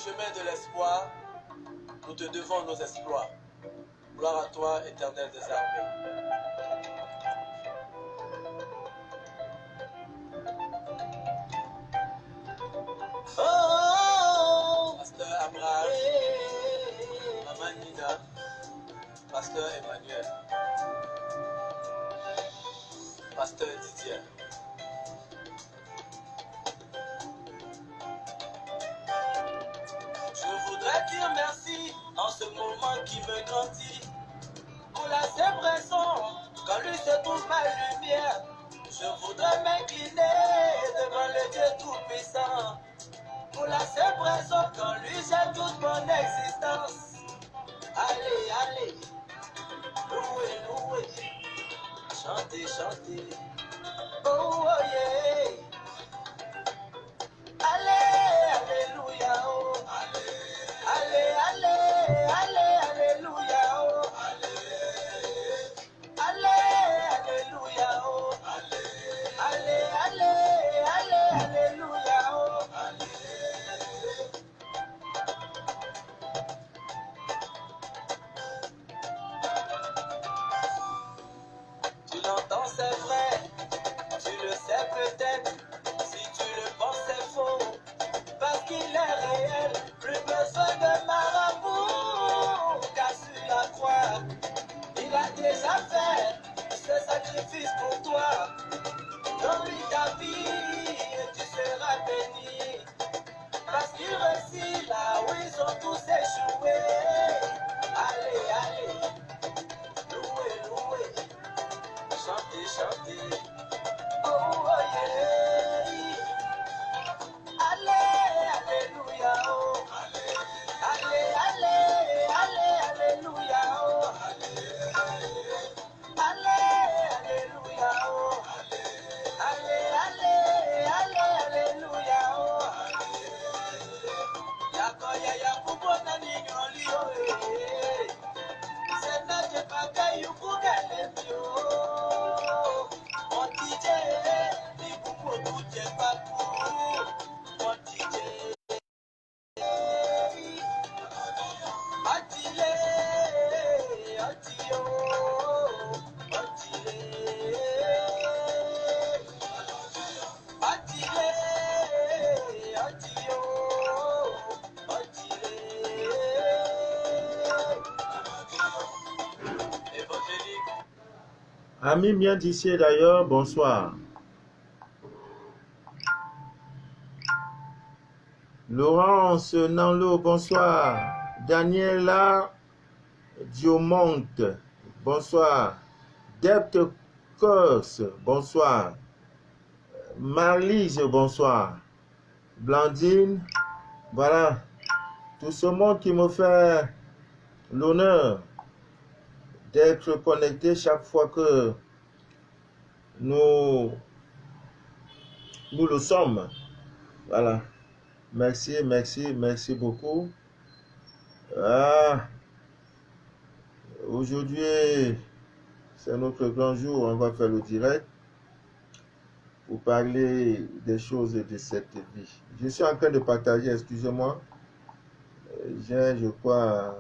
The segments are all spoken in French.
chemin de l'espoir, nous te devons nos exploits. Gloire à toi, Éternel des armées. Oh, Pasteur Abraham, Maman Nina, Pasteur Emmanuel, Pasteur Didier. Je voudrais dire merci en ce moment qui me grandit. Pour la simple raison, quand lui se trouve ma lumière, je voudrais m'incliner devant le Dieu Tout-Puissant. Pour la simple raison, quand lui j'ai toute mon existence. Allez, allez, louez, louez, chantez, chantez. Oh, oh yeah. Allez, alléluia, oh. Allez, allez, allez, alléluia, oh. Allez, alléluia, oh. Allez, allez, allez, alléluia, oh. Tu l'entends, c'est vrai, tu le sais peut-être, si tu le penses, c'est faux, parce qu'il est réel, plus besoin de marabout, car sur la croix, il a déjà fait ce sacrifice pour toi. Donne-lui ta vie et tu seras béni, parce qu'il réussit là où ils ont tous échoué. Allez, allez, louez, louez, chantez, chantez. Oh, oh yeah. Allez, alléluia, oh. Allez, allez, allez, alléluia, oh. Allez, alléluia, oh. Allez, allez, allez, alléluia, oh. Yakoya ya kubona ninyoli, oh. Sena je bagayu kugale myo. Mon DJ, ni bubu tuje baku. Mon DJ. Atile, atio, atile. Atile, atio, atile. Évangélique. Amis bien d'ici d'ailleurs, bonsoir. Laurence Nanlo, bonsoir. Daniela Diomonte, bonsoir. Depte Corse, bonsoir. Marlise, bonsoir. Blandine, voilà. Tout ce monde qui me fait l'honneur d'être connecté chaque fois que nous le sommes. Voilà. Merci, merci, merci beaucoup. Ah, aujourd'hui, c'est notre grand jour. On va faire le direct pour parler des choses de cette vie. Je suis en train de partager, excusez-moi. J'ai, je crois,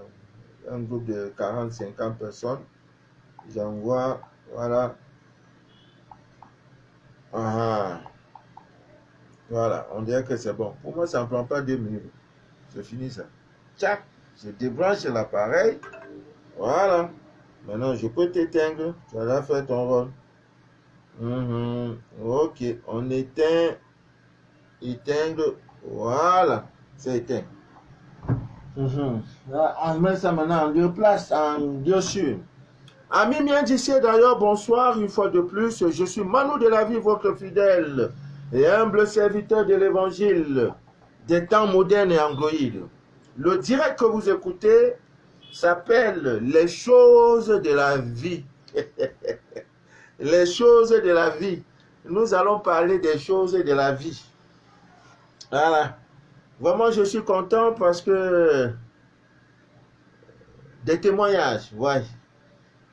un groupe de 40-50 personnes. J'envoie, voilà. Ah, voilà, on dirait que c'est bon. Pour moi, ça ne prend pas 2 minutes. C'est fini ça. Tchac, je débranche l'appareil. Voilà. Maintenant, je peux t'éteindre. Tu as fait ton rôle. Ok, on éteint. Éteindre. Voilà, c'est éteint. On met ça maintenant en deux places, en deux sur. Amis bien d'ici d'ailleurs, bonsoir une fois de plus. Je suis Manu de la vie, votre fidèle et humble serviteur de l'évangile des temps modernes et androïdes. Le direct que vous écoutez s'appelle Les choses de la vie. Les choses de la vie. Nous allons parler des choses de la vie. Voilà. Vraiment, je suis content parce que des témoignages, ouais.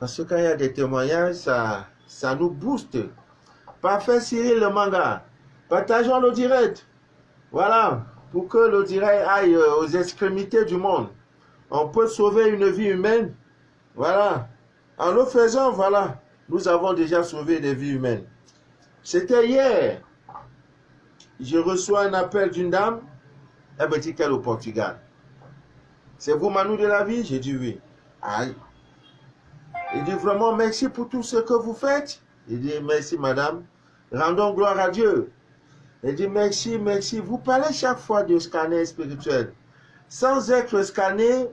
Parce que quand il y a des témoignages, ça nous booste. Parfait, Cyril le manga. Partageons le direct. Voilà. pour que le direct aille aux extrémités du monde. On peut sauver une vie humaine. Voilà. En le faisant, voilà, nous avons déjà sauvé des vies humaines. C'était hier. Je reçois un appel d'une dame. Elle me dit qu'elle est au Portugal. C'est vous, Manu de la vie? J'ai dit oui. Aïe. Il dit vraiment merci pour tout ce que vous faites. Il dit merci, madame. Rendons gloire à Dieu. Il dit merci, merci. Vous parlez chaque fois de scanner spirituel. Sans être scanné,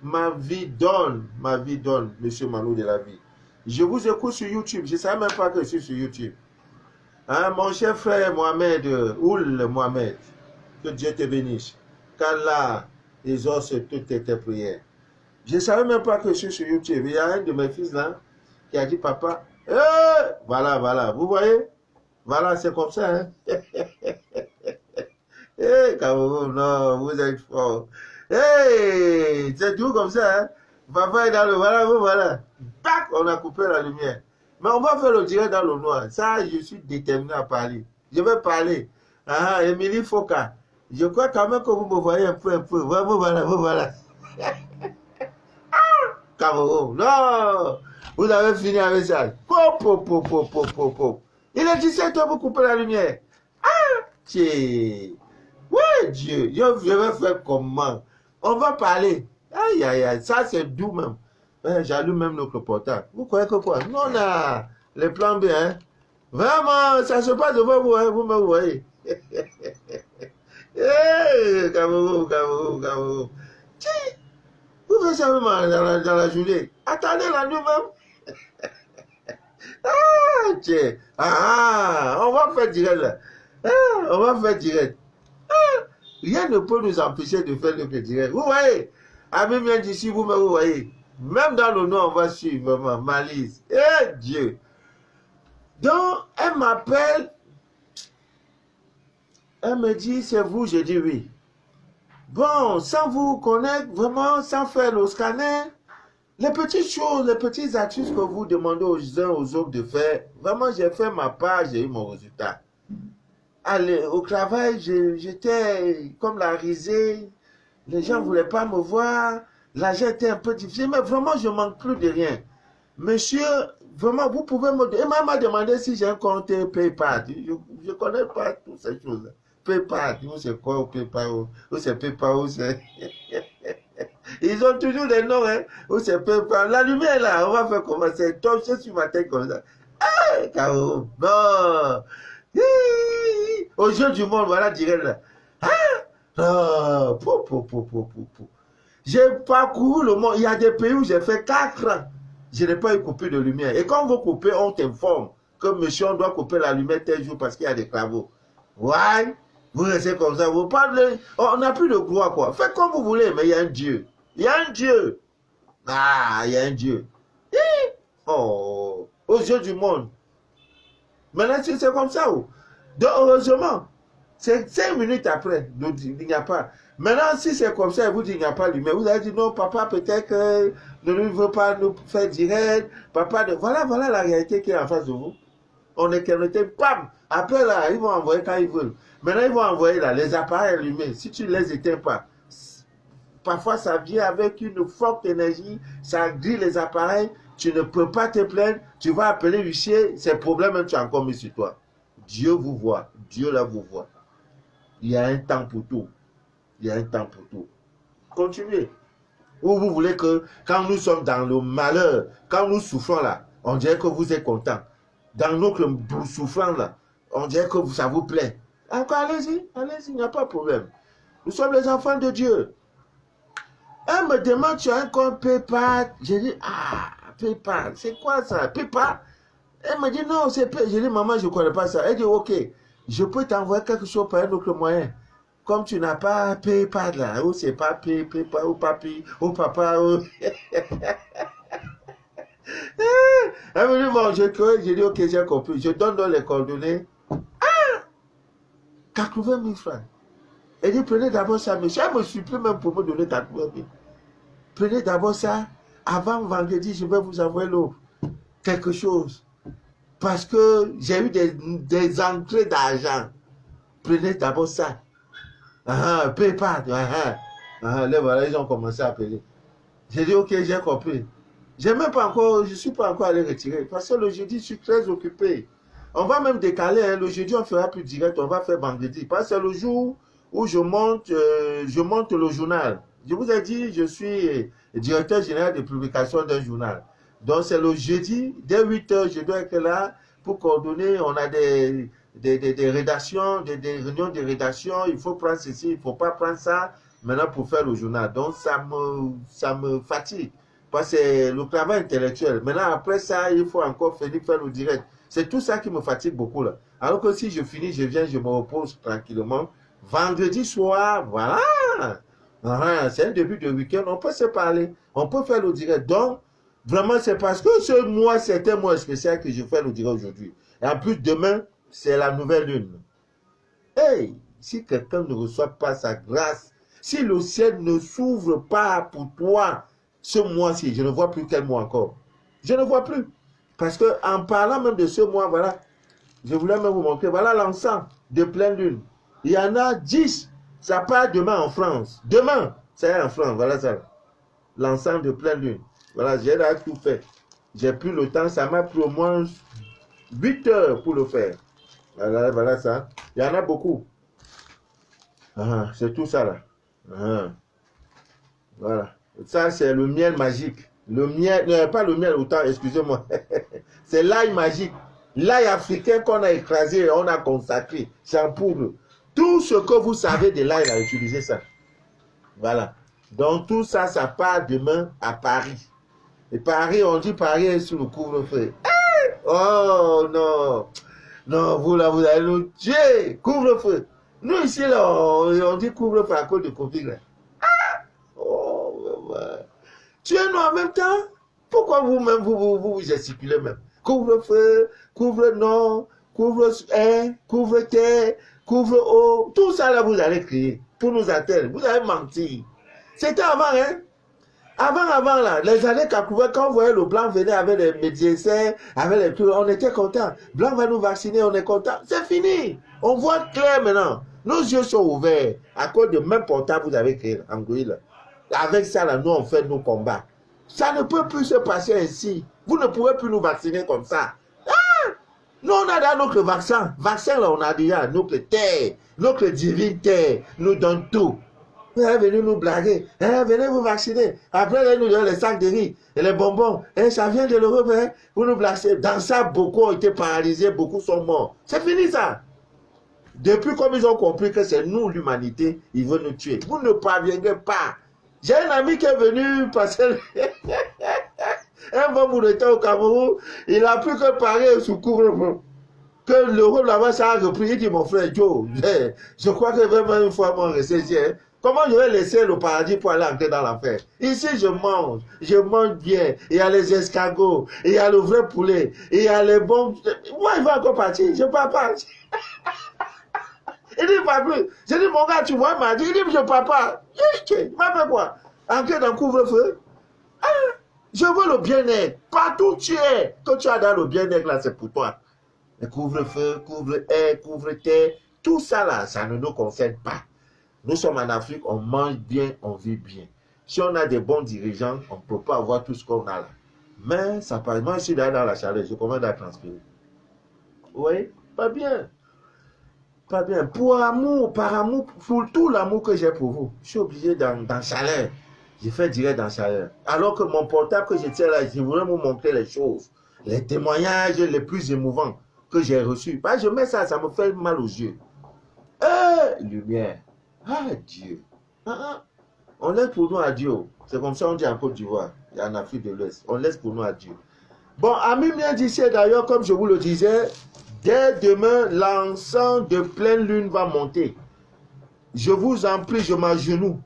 ma vie donne, monsieur Manu de la vie. Je vous écoute sur YouTube. Je ne savais même pas que je suis sur YouTube. Hein, mon cher frère Mohamed, Oul Mohamed, que Dieu te bénisse. Qu'Allah exauce toutes tes prières. Je ne savais même pas que je suis sur YouTube. Il y a un de mes fils là qui a dit papa, voilà, voilà, vous voyez? Voilà, c'est comme ça. Hein? Cameroun, non, vous êtes fort. C'est tout comme ça. Hein? Papa est dans le voilà, vous voilà. Tac, on a coupé la lumière. Mais on va faire le direct dans le noir. Ça, je suis déterminé à parler. Je vais parler. Ah, Émilie Foka. Je crois quand même que vous me voyez un peu. Vous voilà, vous voilà. Cameroun, non. Vous avez fini avec ça. Il est 17h, vous coupez la lumière. Ah, tiens. Ouais, Dieu. Je vais faire comment? On va parler. Aïe, aïe, aïe. Ça, c'est doux même. J'allume même notre portable. Vous croyez que quoi? Non, on a les plans B, hein. Vraiment, ça se passe devant vous, hein. Vous me voyez. Cameroun, Cameroun, Cameroun. Vous faites ça même dans la journée. Attendez la nuit même. Ah, tiens. On va faire direct là. On va faire direct. Rien ne peut nous empêcher de faire le direct. Vous voyez? Amis bien d'ici, vous voyez. Même dans le nom, on va suivre vraiment. Malice. Dieu. Donc, elle m'appelle. Elle me dit, c'est vous? J'ai dit oui. Bon, sans vous connaître, vraiment, sans faire le scanner, les petites choses, les petites astuces que vous demandez aux uns aux autres de faire, vraiment, j'ai fait ma part, j'ai eu mon résultat. Allez, au travail, j'étais comme la risée, les gens ne voulaient pas me voir, l'argent était un peu difficile, mais vraiment, je ne manque plus de rien. Monsieur, vraiment, vous pouvez me... Et maman m'a demandé si j'ai un compte PayPal. Je ne connais pas toutes ces choses-là. PayPal, c'est quoi PayPal? Ou c'est PayPal, ou c'est... Ils ont toujours des noms, hein. Ou c'est PayPal. La lumière là, on va faire comment? C'est torché sur ma tête comme ça. Ah, Caro, non. Au jeu du monde, voilà, direct là. Ah, j'ai parcouru le monde. Il y a des pays où j'ai fait 4 ans. Je n'ai pas eu coupé de lumière. Et quand vous coupez, on t'informe que monsieur, on doit couper la lumière tel jour parce qu'il y a des travaux. Ouais. Vous restez comme ça, vous parlez, on n'a plus de gloire quoi. Faites comme vous voulez, mais il y a un Dieu. Il y a un Dieu. Ah, il y a un Dieu. Oh, aux yeux du monde. Maintenant, c'est comme ça. Donc, heureusement, c'est 5 minutes après, il n'y a pas. Maintenant, si c'est comme ça, vous dites qu'il n'y a pas lumière. Vous allez dire non, papa, peut-être que ne veut pas nous faire direct. Papa, voilà la réalité qui est en face de vous. On est connecté, pam. Après là, ils vont envoyer quand ils veulent. Maintenant, ils vont envoyer là, les appareils allumés. Si tu ne les éteins pas, parfois ça vient avec une forte énergie, ça grille les appareils, tu ne peux pas te plaindre, tu vas appeler l'huissier, ces problèmes, tu as encore mis sur toi. Dieu vous voit, Dieu là vous voit. Il y a un temps pour tout. Il y a un temps pour tout. Continuez. Ou vous voulez que quand nous sommes dans le malheur, quand nous souffrons là, on dirait que vous êtes content. Dans notre souffrance là, on dirait que ça vous plaît. Encore allez-y, allez-y, il n'y a pas de problème. Nous sommes les enfants de Dieu. Elle me demande, tu as un compte PayPal? J'ai dit, PayPal, c'est quoi ça? PayPal? Elle me dit, non, c'est PayPal. J'ai dit, maman, je ne connais pas ça. Elle dit, ok, je peux t'envoyer quelque chose par un autre moyen. Comme tu n'as pas PayPal là, ou c'est pas PayPal, ou papi, ou papa, ou... Elle me dit, bon, j'ai dit, ok, j'ai compris. Je donne dans les coordonnées. 80 000 francs. Elle dit, prenez d'abord ça, monsieur. Elle me supplie même pour me donner 80 000. Prenez d'abord ça. Avant vendredi, je vais vous envoyer quelque chose. Parce que j'ai eu des entrées d'argent. Prenez d'abord ça. PayPal. Là, voilà, ils ont commencé à appeler. J'ai dit, ok, j'ai compris. Je ne suis pas encore allé retirer. Parce que le jeudi, je suis très occupé. On va même décaler. Hein. Le jeudi, on fera plus direct. On va faire vendredi. Parce que c'est le jour où je monte le journal. Je vous ai dit, je suis directeur général de publication d'un journal. Donc, c'est le jeudi, dès 8 h, je dois être là pour coordonner. On a des rédactions, des réunions de rédaction. Il faut prendre ceci, il ne faut pas prendre ça maintenant pour faire le journal. Donc, ça me fatigue. Parce que c'est le travail intellectuel. Maintenant, après ça, il faut encore finir faire le direct. C'est tout ça qui me fatigue beaucoup là. Alors que si je finis, je viens, je me repose tranquillement. Vendredi soir, voilà. C'est un début de week-end, on peut se parler, on peut faire le direct. Donc, vraiment, c'est parce que ce mois, c'est un mois spécial que je fais le direct aujourd'hui. Et en plus, demain, c'est la nouvelle lune. Hey, si quelqu'un ne reçoit pas sa grâce, si le ciel ne s'ouvre pas pour toi, ce mois-ci, je ne vois plus quel mois encore. Je ne vois plus. Parce que en parlant même de ce mois, voilà, je voulais même vous montrer, voilà l'encens de pleine lune. Il y en a 10. Ça part demain en France. Demain, c'est en France, voilà ça. L'encens de pleine lune. Voilà, j'ai là tout fait. J'ai pris le temps, ça m'a pris au moins 8 heures pour le faire. Voilà, voilà ça. Il y en a beaucoup. C'est tout ça là. Voilà. Ça, c'est le miel magique. Le miel, non, pas le miel, autant, excusez-moi. C'est l'ail magique. L'ail africain qu'on a écrasé, on a consacré. C'est en poudre. Tout ce que vous savez de l'ail, là, utilisez ça. Voilà. Donc, tout ça, ça part demain à Paris. Et Paris, on dit Paris est sous le couvre-feu. Oh non. Non, vous là, vous allez nous tuer. Couvre-feu. Nous, ici, là, on dit couvre-feu à cause de Covid. Là. Oh, ouais. Tuez-nous en même temps. Pourquoi vous-même, vous gesticulez même? Couvre-feu, couvre-non, couvre-air, couvre-terre, couvre-eau. Tout ça, là, vous allez crier pour nous atteindre. Vous allez mentir. C'était avant, hein? Avant, là, les années 80, quand on voyait le blanc venir avec les médecins, avec les trucs, on était content. Blanc va nous vacciner, on est content. C'est fini. On voit clair maintenant. Nos yeux sont ouverts. À cause de même portable, vous avez créé en Gouille, là. Avec ça, là, nous, on fait nos combats. Ça ne peut plus se passer ainsi. Vous ne pouvez plus nous vacciner comme ça. Nous, on a dans notre vaccin. Vaccin, là, on a déjà notre terre, notre divine terre, nous donne tout. Vous êtes venus nous blaguer. Venez vous vacciner. Après, nous donnons les sacs de riz et les bonbons. Ça vient de l'Europe. Vous nous blaguez. Dans ça, beaucoup ont été paralysés, beaucoup sont morts. C'est fini ça. Depuis comme ils ont compris que c'est nous, l'humanité, ils veulent nous tuer. Vous ne parviendrez pas. J'ai un ami qui est venu passer un bon bout de temps au Cameroun. Il a plus que parler sous couvre-feu. Que l'Europe là-bas, ça a repris. Il dit, mon frère Joe, je crois que vraiment une fois, mon resté, comment je vais laisser le paradis pour aller entrer dans l'enfer? Ici, je mange bien. Il y a les escargots, il y a le vrai poulet, il y a les bons. Moi, il va encore partir, je ne pars pas. Il dit, pas plus. Je dis, mon gars, tu vois, il m'a dit, il dit, je ne pars pas. Il m'a fait quoi? Entrer dans le couvre-feu? Je veux le bien-être. Partout tu es. Quand tu as dans le bien-être, là, c'est pour toi. Le couvre-feu, couvre-air, couvre-terre, tout ça, là, ça ne nous concerne pas. Nous sommes en Afrique, on mange bien, on vit bien. Si on a des bons dirigeants, on ne peut pas avoir tout ce qu'on a là. Mais ça passe. Moi, je suis là dans la chaleur, je commence à transpirer. Oui, pas bien. Pas bien. Pour amour, par amour, pour tout l'amour que j'ai pour vous, je suis obligé dans la chaleur. Je fais direct dans la chaleur. Alors que mon portable que je tiens là, je voulais vous montrer les choses, les témoignages les plus émouvants que j'ai reçus. Bah, je mets ça, ça me fait mal aux yeux. Lumière. Dieu. On laisse pour nous à Dieu. C'est comme ça on dit en Côte d'Ivoire et en Afrique de l'Ouest. On laisse pour nous à Dieu. Bon, ami bien d'ici d'ailleurs, comme je vous le disais, dès demain, l'encens de pleine lune va monter. Je vous en prie, je m'agenouille.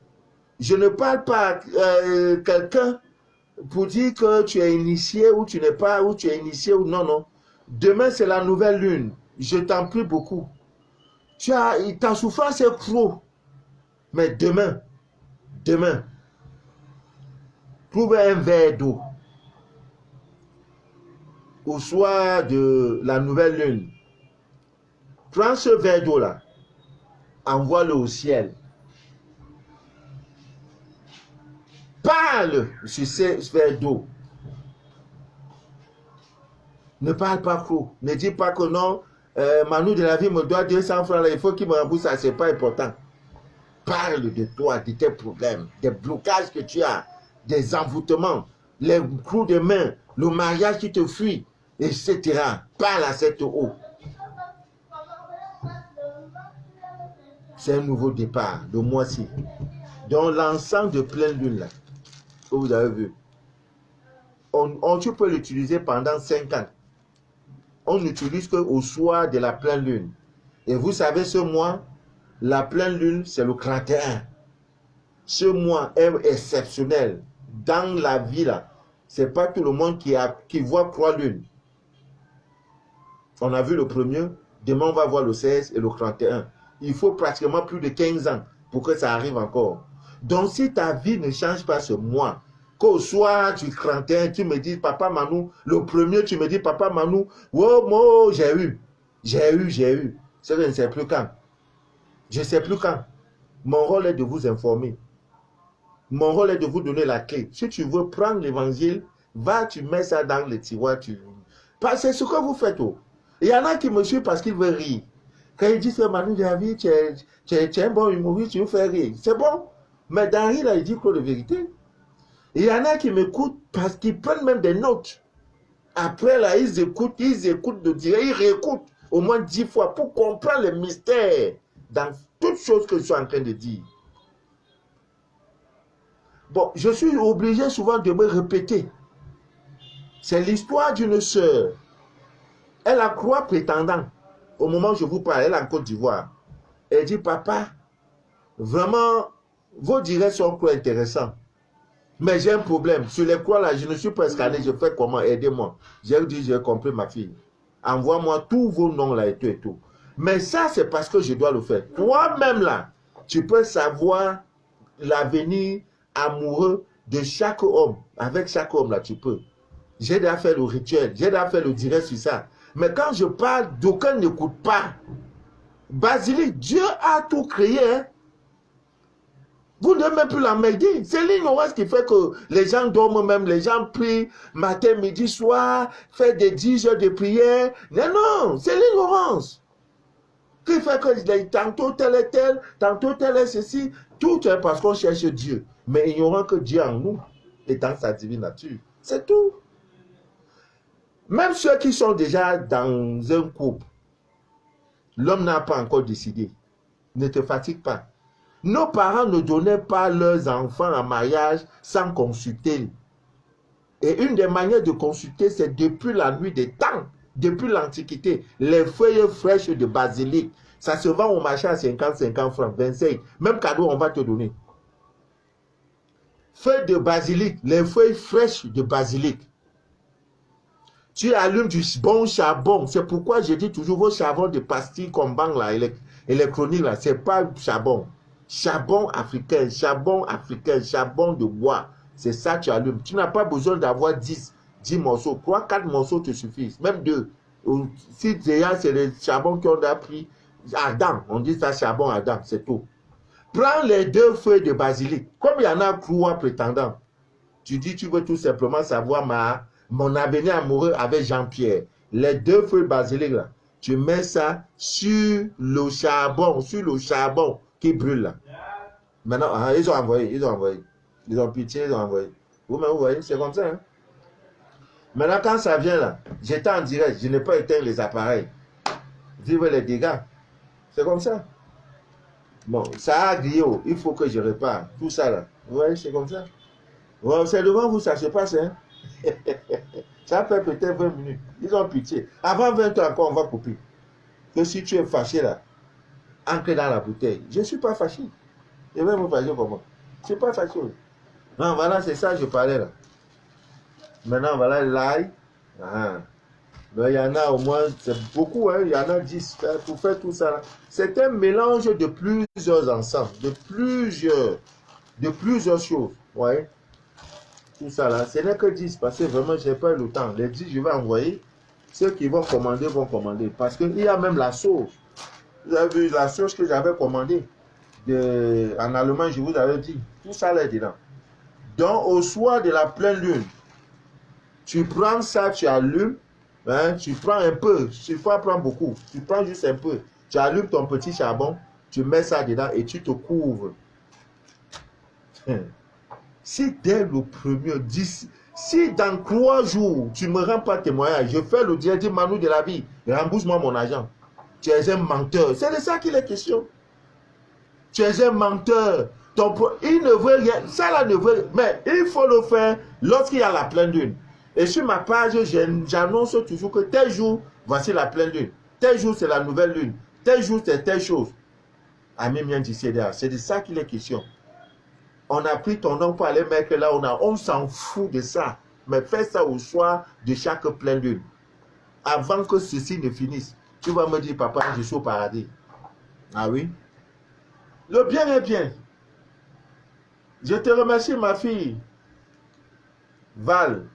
Je ne parle pas à quelqu'un pour dire que tu es initié ou tu n'es pas, ou tu es initié ou non, non. Demain, c'est la nouvelle lune. Je t'en prie beaucoup. Ta souffrance est trop. Mais demain, trouve un verre d'eau au soir de la nouvelle lune. Prends ce verre d'eau là, envoie-le au ciel Parle sur ces verres d'eau. Ne parle pas trop. Ne dis pas que non, Manu de la vie me doit 200 francs, là, il faut qu'il me rembourse ça, c'est pas important. Parle de toi, de tes problèmes, des blocages que tu as, des envoûtements, les coups de main, le mariage qui te fuit, etc. Parle à cette eau. C'est un nouveau départ, le mois-ci. Dans l'ensemble de pleine lune, là, que vous avez vu, tu peux l'utiliser pendant 5 ans. On n'utilise qu'au soir de la pleine lune. Et vous savez, ce mois, la pleine lune, c'est le 31. Ce mois est exceptionnel. Dans la vie, là, ce n'est pas tout le monde qui voit 3 lunes. On a vu le premier, demain on va voir le 16 et le 31. Il faut pratiquement plus de 15 ans pour que ça arrive encore. Donc si ta vie ne change pas ce mois, qu'au soir du 31, tu me dis, Papa Manu, le premier, tu me dis, Papa Manu, oh, moi, j'ai eu. C'est que je ne sais plus quand. Je ne sais plus quand. Mon rôle est de vous informer. Mon rôle est de vous donner la clé. Si tu veux prendre l'évangile, va, tu mets ça dans le tiroir. C'est ce que vous faites. Oh. Il y en a qui me suivent parce qu'ils veulent rire. Quand ils disent que Manu de la vie, tu es un bon humoriste, tu veux faire rire. C'est bon. Mais dans rire, là, il dit quoi de vérité? Il y en a qui m'écoutent parce qu'ils prennent même des notes. Après, là, ils écoutent de dire, ils réécoutent au moins 10 fois pour comprendre le mystère dans toutes choses que je suis en train de dire. Bon, je suis obligé souvent de me répéter. C'est l'histoire d'une sœur. Elle a 3 prétendants. Au moment où je vous parle, elle est en Côte d'Ivoire. Elle dit, papa, vraiment, vos directs sont trop intéressants. Mais j'ai un problème. Sur les croix, là, je ne suis pas scanné. Je fais comment? Aidez-moi. J'ai dit, j'ai compris, ma fille. Envoie-moi tous vos noms, là, et tout, et tout. Mais ça, c'est parce que je dois le faire. Toi-même, là, tu peux savoir l'avenir amoureux de chaque homme. Avec chaque homme, là, tu peux. J'ai déjà fait le rituel. J'ai déjà fait le direct sur ça. Mais quand je parle, d'aucuns n'écoutent pas. Basilique, Dieu a tout créé, hein. Vous ne devez même plus l'emmerder. C'est l'ignorance qui fait que les gens dorment même, les gens prient matin, midi, soir, font des 10 heures de prière. Non, c'est l'ignorance. Qui fait que tantôt tel est tel, tantôt tel est ceci. Tout est parce qu'on cherche Dieu. Mais ignorant que Dieu en nous est dans sa divine nature. C'est tout. Même ceux qui sont déjà dans un couple, l'homme n'a pas encore décidé. Ne te fatigue pas. Nos parents ne donnaient pas leurs enfants en mariage sans consulter. Et une des manières de consulter, c'est depuis la nuit des temps, depuis l'Antiquité, les feuilles fraîches de basilic. Ça se vend au marché à 50 francs, 25. Même cadeau, on va te donner. Feuilles de basilic, les feuilles fraîches de basilic. Tu allumes du bon charbon. C'est pourquoi je dis toujours vos charbons de pastilles comme bang là, électronique là, c'est pas charbon. Charbon africain, charbon de bois. C'est ça que tu allumes. Tu n'as pas besoin d'avoir 10 morceaux. 3, 4 morceaux te suffisent. Même 2. Si déjà c'est les charbons qu'on a pris ardent, on dit ça charbon ardent, c'est tout. Prends les 2 feuilles de basilic. Comme il y en a 3 prétendants, tu dis tu veux tout simplement savoir mon avenir amoureux avec Jean-Pierre. Les 2 feuilles de basilic là, tu mets ça sur le charbon qui brûle là. Maintenant, ils ont envoyé. Ils ont pitié, ils ont envoyé. Vous-même, vous voyez, c'est comme ça. Hein? Maintenant, quand ça vient là, j'étais en direct, je n'ai pas éteint les appareils. Vive les dégâts. C'est comme ça. Bon, ça a grillé, il faut que je répare. Tout ça là. Vous voyez, c'est comme ça. Ouais, c'est devant vous, ça se passe. Hein? Ça fait peut-être 20 minutes. Ils ont pitié. Avant 20 ans encore, on va couper. Que si tu es fâché là, ancré dans la bouteille. Je ne suis pas fâché. Je vais vous fâcher comment? Je ne suis pas fâché. Non, voilà, c'est ça que je parlais là. Maintenant, voilà l'ail. Il y en a au moins, c'est beaucoup, hein, il y en a 10 pour faire tout ça. Là. C'est un mélange de plusieurs ensembles, de plusieurs choses. Ouais. Tout ça là, ce n'est que 10 parce que vraiment, je n'ai pas le temps. Les 10, je vais envoyer. Ceux qui vont commander. Parce qu'il y a même la sauce. Vous avez vu la sauce que j'avais commandée en Allemagne, je vous avais dit. Tout ça là est dedans. Donc, au soir de la pleine lune, tu prends ça, tu allumes, hein, tu prends un peu, tu ne faut pas prendre beaucoup, tu prends juste un peu, tu allumes ton petit charbon, tu mets ça dedans et tu te couvres. Si dès le premier, si dans 3 jours, tu ne me rends pas témoignage, je fais le dit Manu de la vie, rembourse-moi mon argent. Tu es un menteur. C'est de ça qu'il est question. Tu es un menteur. Il ne veut rien. Ça là ne veut. Mais il faut le faire lorsqu'il y a la pleine lune. Et sur ma page, j'annonce toujours que tel jour, voici la pleine lune. Tel jour, c'est la nouvelle lune. Tel jour, c'est telle chose. Ami bien dit, c'est de ça qu'il est question. On a pris ton nom pour aller mettre là, on s'en fout de ça. Mais fais ça au soir de chaque pleine lune. Avant que ceci ne finisse. Tu vas me dire, papa, je suis au paradis. Ah oui? Le bien est bien. Je te remercie, ma fille. Val,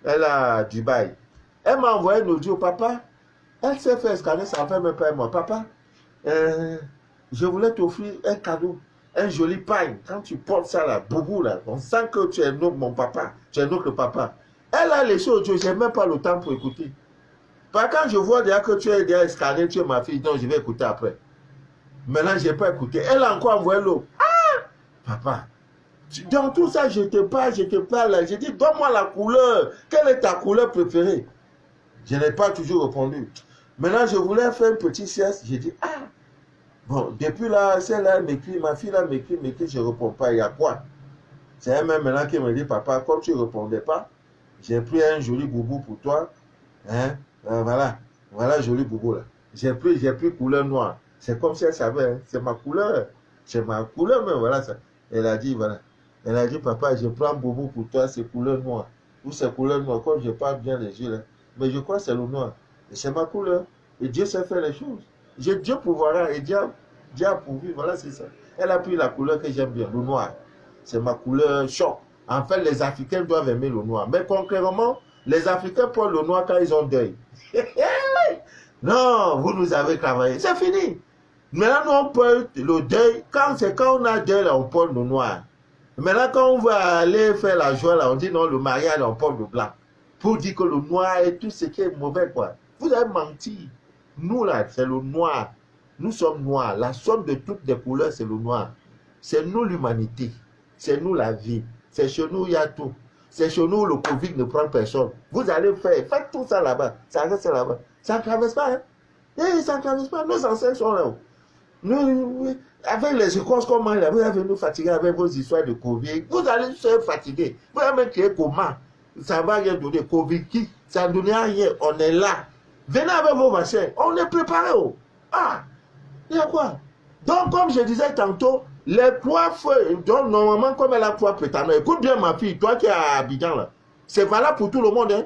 elle est à Dubaï. Elle m'a envoyé un audio, papa. Elle s'est fait scanner, ça fait même pas moi. Papa, je voulais t'offrir un cadeau, un joli pain. Quand tu portes ça là, boubou là, on sent que tu es mon papa, tu es notre papa. Elle a laissé audio, je n'ai même pas le temps pour écouter. Quand je vois déjà que tu es déjà scanné, tu es ma fille, donc je vais écouter après. Maintenant, je n'ai pas écouté. Elle a encore envoyé l'eau. Ah! Papa, dans tout ça, je te parle. J'ai dit, donne-moi la couleur. Quelle est ta couleur préférée? Je n'ai pas toujours répondu. Maintenant, je voulais faire une petite sieste. J'ai dit, ah! Bon, depuis là, celle-là m'écrit, ma fille là m'écrit, je ne réponds pas. Il y a quoi? C'est elle-même maintenant qui me dit, papa, comme tu ne répondais pas, j'ai pris un joli boubou pour toi. Hein? Voilà joli boubou là. J'ai pris couleur noire. C'est comme si elle savait, hein? C'est ma couleur. C'est ma couleur, mais voilà ça. Elle a dit, voilà. Elle a dit, papa, je prends boubou pour toi, c'est couleur noire. Ou c'est couleur noire, comme je parle bien les yeux là. Mais je crois que c'est le noir. Et c'est ma couleur. Et Dieu sait faire les choses. Dieu pourvoira et Dieu a pourvu. Voilà, c'est ça. Elle a pris la couleur que j'aime bien, le noir. C'est ma couleur choc. En fait, les Africains doivent aimer le noir. Mais concrètement, les Africains portent le noir quand ils ont deuil. Non, vous nous avez travaillé. C'est fini. Maintenant, nous, on porte le deuil. Quand on a deuil, là, on porte le noir. Maintenant, quand on va aller faire la joie, là, on dit non, le mariage, là, on porte le blanc. Pour dire que le noir est tout ce qui est mauvais, quoi. Vous avez menti. Nous, là, c'est le noir. Nous sommes noirs. La somme de toutes les couleurs, c'est le noir. C'est nous l'humanité. C'est nous la vie. C'est chez nous, il y a tout. C'est chez nous, le Covid ne prend personne. Vous allez faites tout ça là-bas. Ça reste là-bas. Ça ne traverse pas, hein? Ça ne traverse pas. Nos ancêtres sont là. Nous, avec les écoles comme là, vous allez nous fatiguer avec vos histoires de Covid. Vous allez se fatiguer. Vous allez me créer comment? Ça va rien donner. Covid qui? Ça ne donne rien. On est là. Venez avec vos vaccins. On est préparé. Oh. Ah, il y a quoi? Donc, comme je disais tantôt, les 3 feux, donc normalement, comme elle a 3 pétanos, écoute bien ma fille, toi qui es à Abidjan là, c'est valable pour tout le monde. Hein?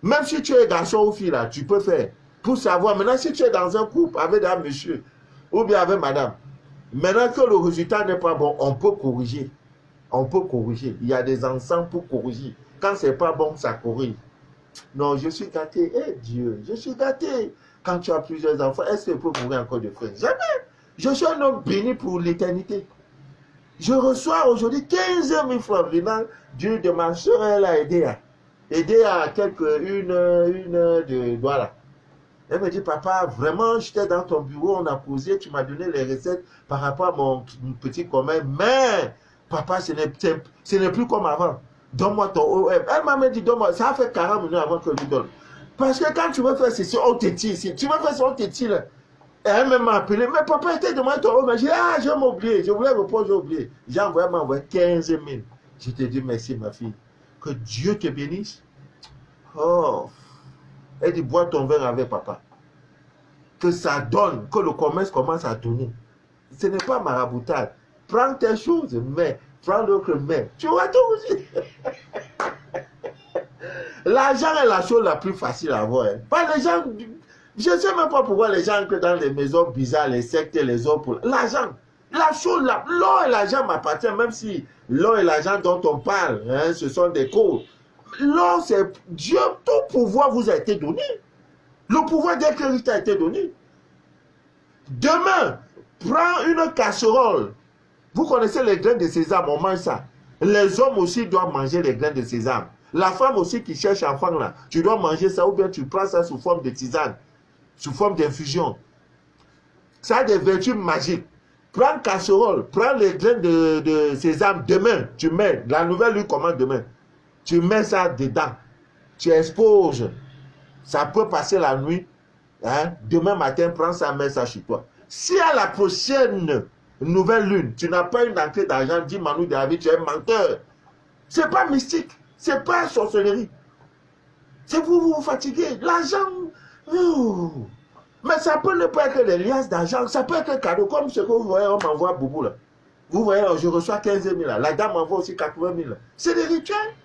Même si tu es garçon ou fille là, tu peux faire. Pour savoir, maintenant, si tu es dans un couple avec un monsieur ou bien avec madame, maintenant que le résultat n'est pas bon, on peut corriger. On peut corriger. Il y a des ensembles pour corriger. Quand c'est pas bon, ça corrige. Non, je suis gâté. Eh Dieu, je suis gâté. Quand tu as plusieurs enfants, est-ce que tu peux mourir encore de faim? Jamais. Je suis un homme béni pour l'éternité. Je reçois aujourd'hui 15 000 francs venant de ma soeur. Elle a aidé à une heure de voilà. Elle me dit, papa, vraiment, j'étais dans ton bureau, on a causé, tu m'as donné les recettes par rapport à mon petit commun. Mais, papa, ce n'est plus comme avant. Donne-moi ton OM. Elle m'a même dit, donne-moi. Ça a fait 40 minutes avant que je lui donne. Parce que quand tu veux faire ceci, on te tire ici. Tu veux faire ça, on te tire là. Et elle m'a appelé. Mais papa, était demandé ton OM. J'ai dit, ah, je m'ai oublié. Je voulais répondre, j'ai oublié. J'ai envoyé 15 000. Je te dis merci, ma fille. Que Dieu te bénisse. Oh. Elle dit, bois ton verre avec papa. Que ça donne, que le commerce commence à tourner. Ce n'est pas maraboutage. Prends tes choses, mais prends l'autre main. Tu vois tout aussi. L'argent est la chose la plus facile à avoir. Hein. Pas les gens, je ne sais même pas pourquoi les gens que dans les maisons bizarres, les sectes et les autres. L'argent, la chose là, l'or et l'argent m'appartiennent, même si l'or et l'argent dont on parle, hein, ce sont des codes. L'or, c'est Dieu, tout pouvoir vous a été donné. Le pouvoir d'écrire a été donné. Demain, prends une casserole. Vous connaissez les graines de sésame, on mange ça. Les hommes aussi doivent manger les graines de sésame. La femme aussi qui cherche enfant là, tu dois manger ça ou bien tu prends ça sous forme de tisane, sous forme d'infusion. Ça a des vertus magiques. Prends casserole, prends les graines de sésame demain, tu mets, la nouvelle lune commence demain. Tu mets ça dedans, tu exposes. Ça peut passer la nuit. Hein? Demain matin, prends ça, mets ça chez toi. Si à la prochaine nouvelle lune, tu n'as pas une entrée d'argent, dis Manu David, tu es menteur. C'est pas mystique, c'est pas sorcellerie. C'est vous fatiguez. L'argent, mais ça peut ne pas être les liasses d'argent, ça peut être un cadeau, comme ce que vous voyez, on m'envoie beaucoup là. Vous voyez, je reçois 15 000 là, la dame m'envoie aussi 80 000 là. C'est des rituels.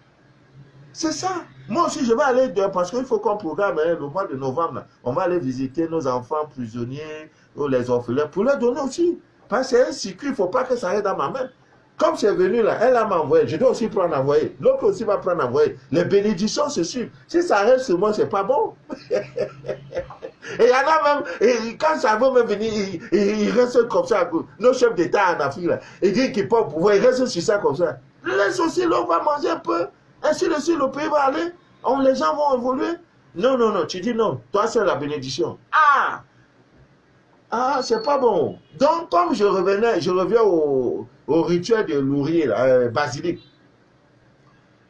C'est ça. Moi aussi, je vais aller, parce qu'il faut qu'on programme le mois de novembre, là, on va aller visiter nos enfants prisonniers ou les orphelins pour leur donner aussi. Parce que c'est un cycle, il ne faut pas que ça aille dans ma main. Comme c'est venu là, elle m'a envoyé, je dois aussi prendre envoyer. L'autre aussi va prendre envoyer. Les bénédictions se suivent. Si ça reste sur moi, c'est pas bon. Et il y en a même, et quand ça veut même venir, il reste comme ça. Nos chefs d'État en Afrique, là, ils disent qu'ils peuvent pouvoir, ils restent sur ça comme ça. Laisse aussi, l'on va manger un peu. Ainsi de suite, le pays va aller. Les gens vont évoluer. Non, non, non, tu dis non. Toi, c'est la bénédiction. C'est pas bon. Donc, comme je reviens au rituel de Lourier, basilic.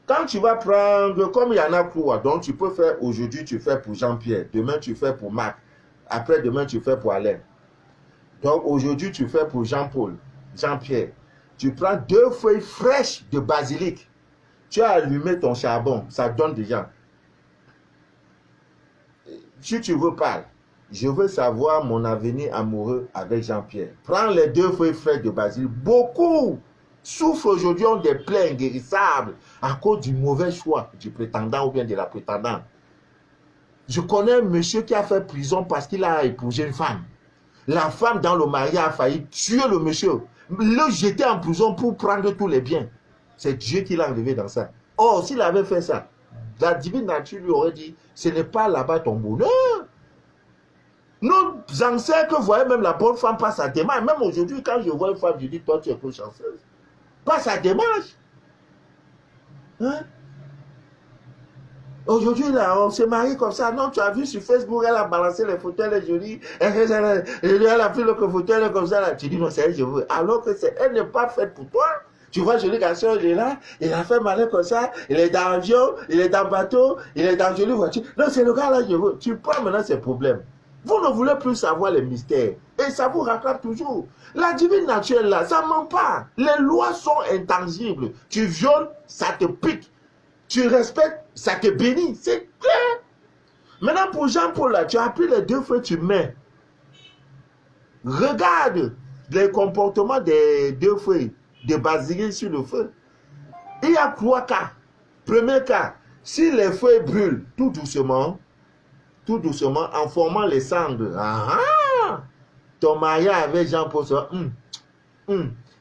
Quand tu vas prendre, comme il y en a quoi, donc tu peux faire aujourd'hui, tu fais pour Jean-Pierre. Demain, tu fais pour Marc. Après, demain, tu fais pour Alain. Donc, aujourd'hui, tu fais pour Jean-Paul, Jean-Pierre. Tu prends 2 feuilles fraîches de basilic. Tu as allumé ton charbon, ça donne déjà. Si tu veux parler, je veux savoir mon avenir amoureux avec Jean-Pierre. Prends les 2 feuilles fraîches de basilic. Beaucoup souffrent aujourd'hui, ont des plaies inguérissables à cause du mauvais choix du prétendant ou bien de la prétendante. Je connais un monsieur qui a fait prison parce qu'il a épousé une femme. La femme dans le mariage a failli tuer le monsieur, le jeter en prison pour prendre tous les biens. C'est Dieu qui l'a enlevé dans ça. Or, s'il avait fait ça, la divine nature lui aurait dit, ce n'est pas là-bas ton bonheur. Nos ancêtres voyaient même la bonne femme par sa démarche. Même aujourd'hui, quand je vois une femme, je dis, toi, tu es peu chanceuse. Par sa démarche. Hein? Aujourd'hui, là, on s'est marié comme ça. Non, tu as vu sur Facebook, elle a balancé les photos, elle est jolie. Elle a pris le fauteuil, elle est comme ça. Là. Tu dis, non, c'est elle, je veux. Alors que elle n'est pas faite pour toi. Tu vois, joli garçon, il est là, il a fait malin comme ça, il est dans l'avion, il est dans le bateau, il est dans une jolie voiture. Non, c'est le gars là, je veux. Tu prends maintenant ses problèmes. Vous ne voulez plus savoir les mystères. Et ça vous rattrape toujours. La divine nature là, ça ne ment pas. Les lois sont intangibles. Tu violes, ça te pique. Tu respectes, ça te bénit. C'est clair. Maintenant, pour Jean-Paul là, tu as pris les 2 feux, tu mets. Regarde les comportements des 2 feuilles de basilic sur le feu. Il y a 3 cas. Premier cas, si les feuilles brûlent tout doucement, en formant les cendres, ton mariage avec Jean-Paul sera,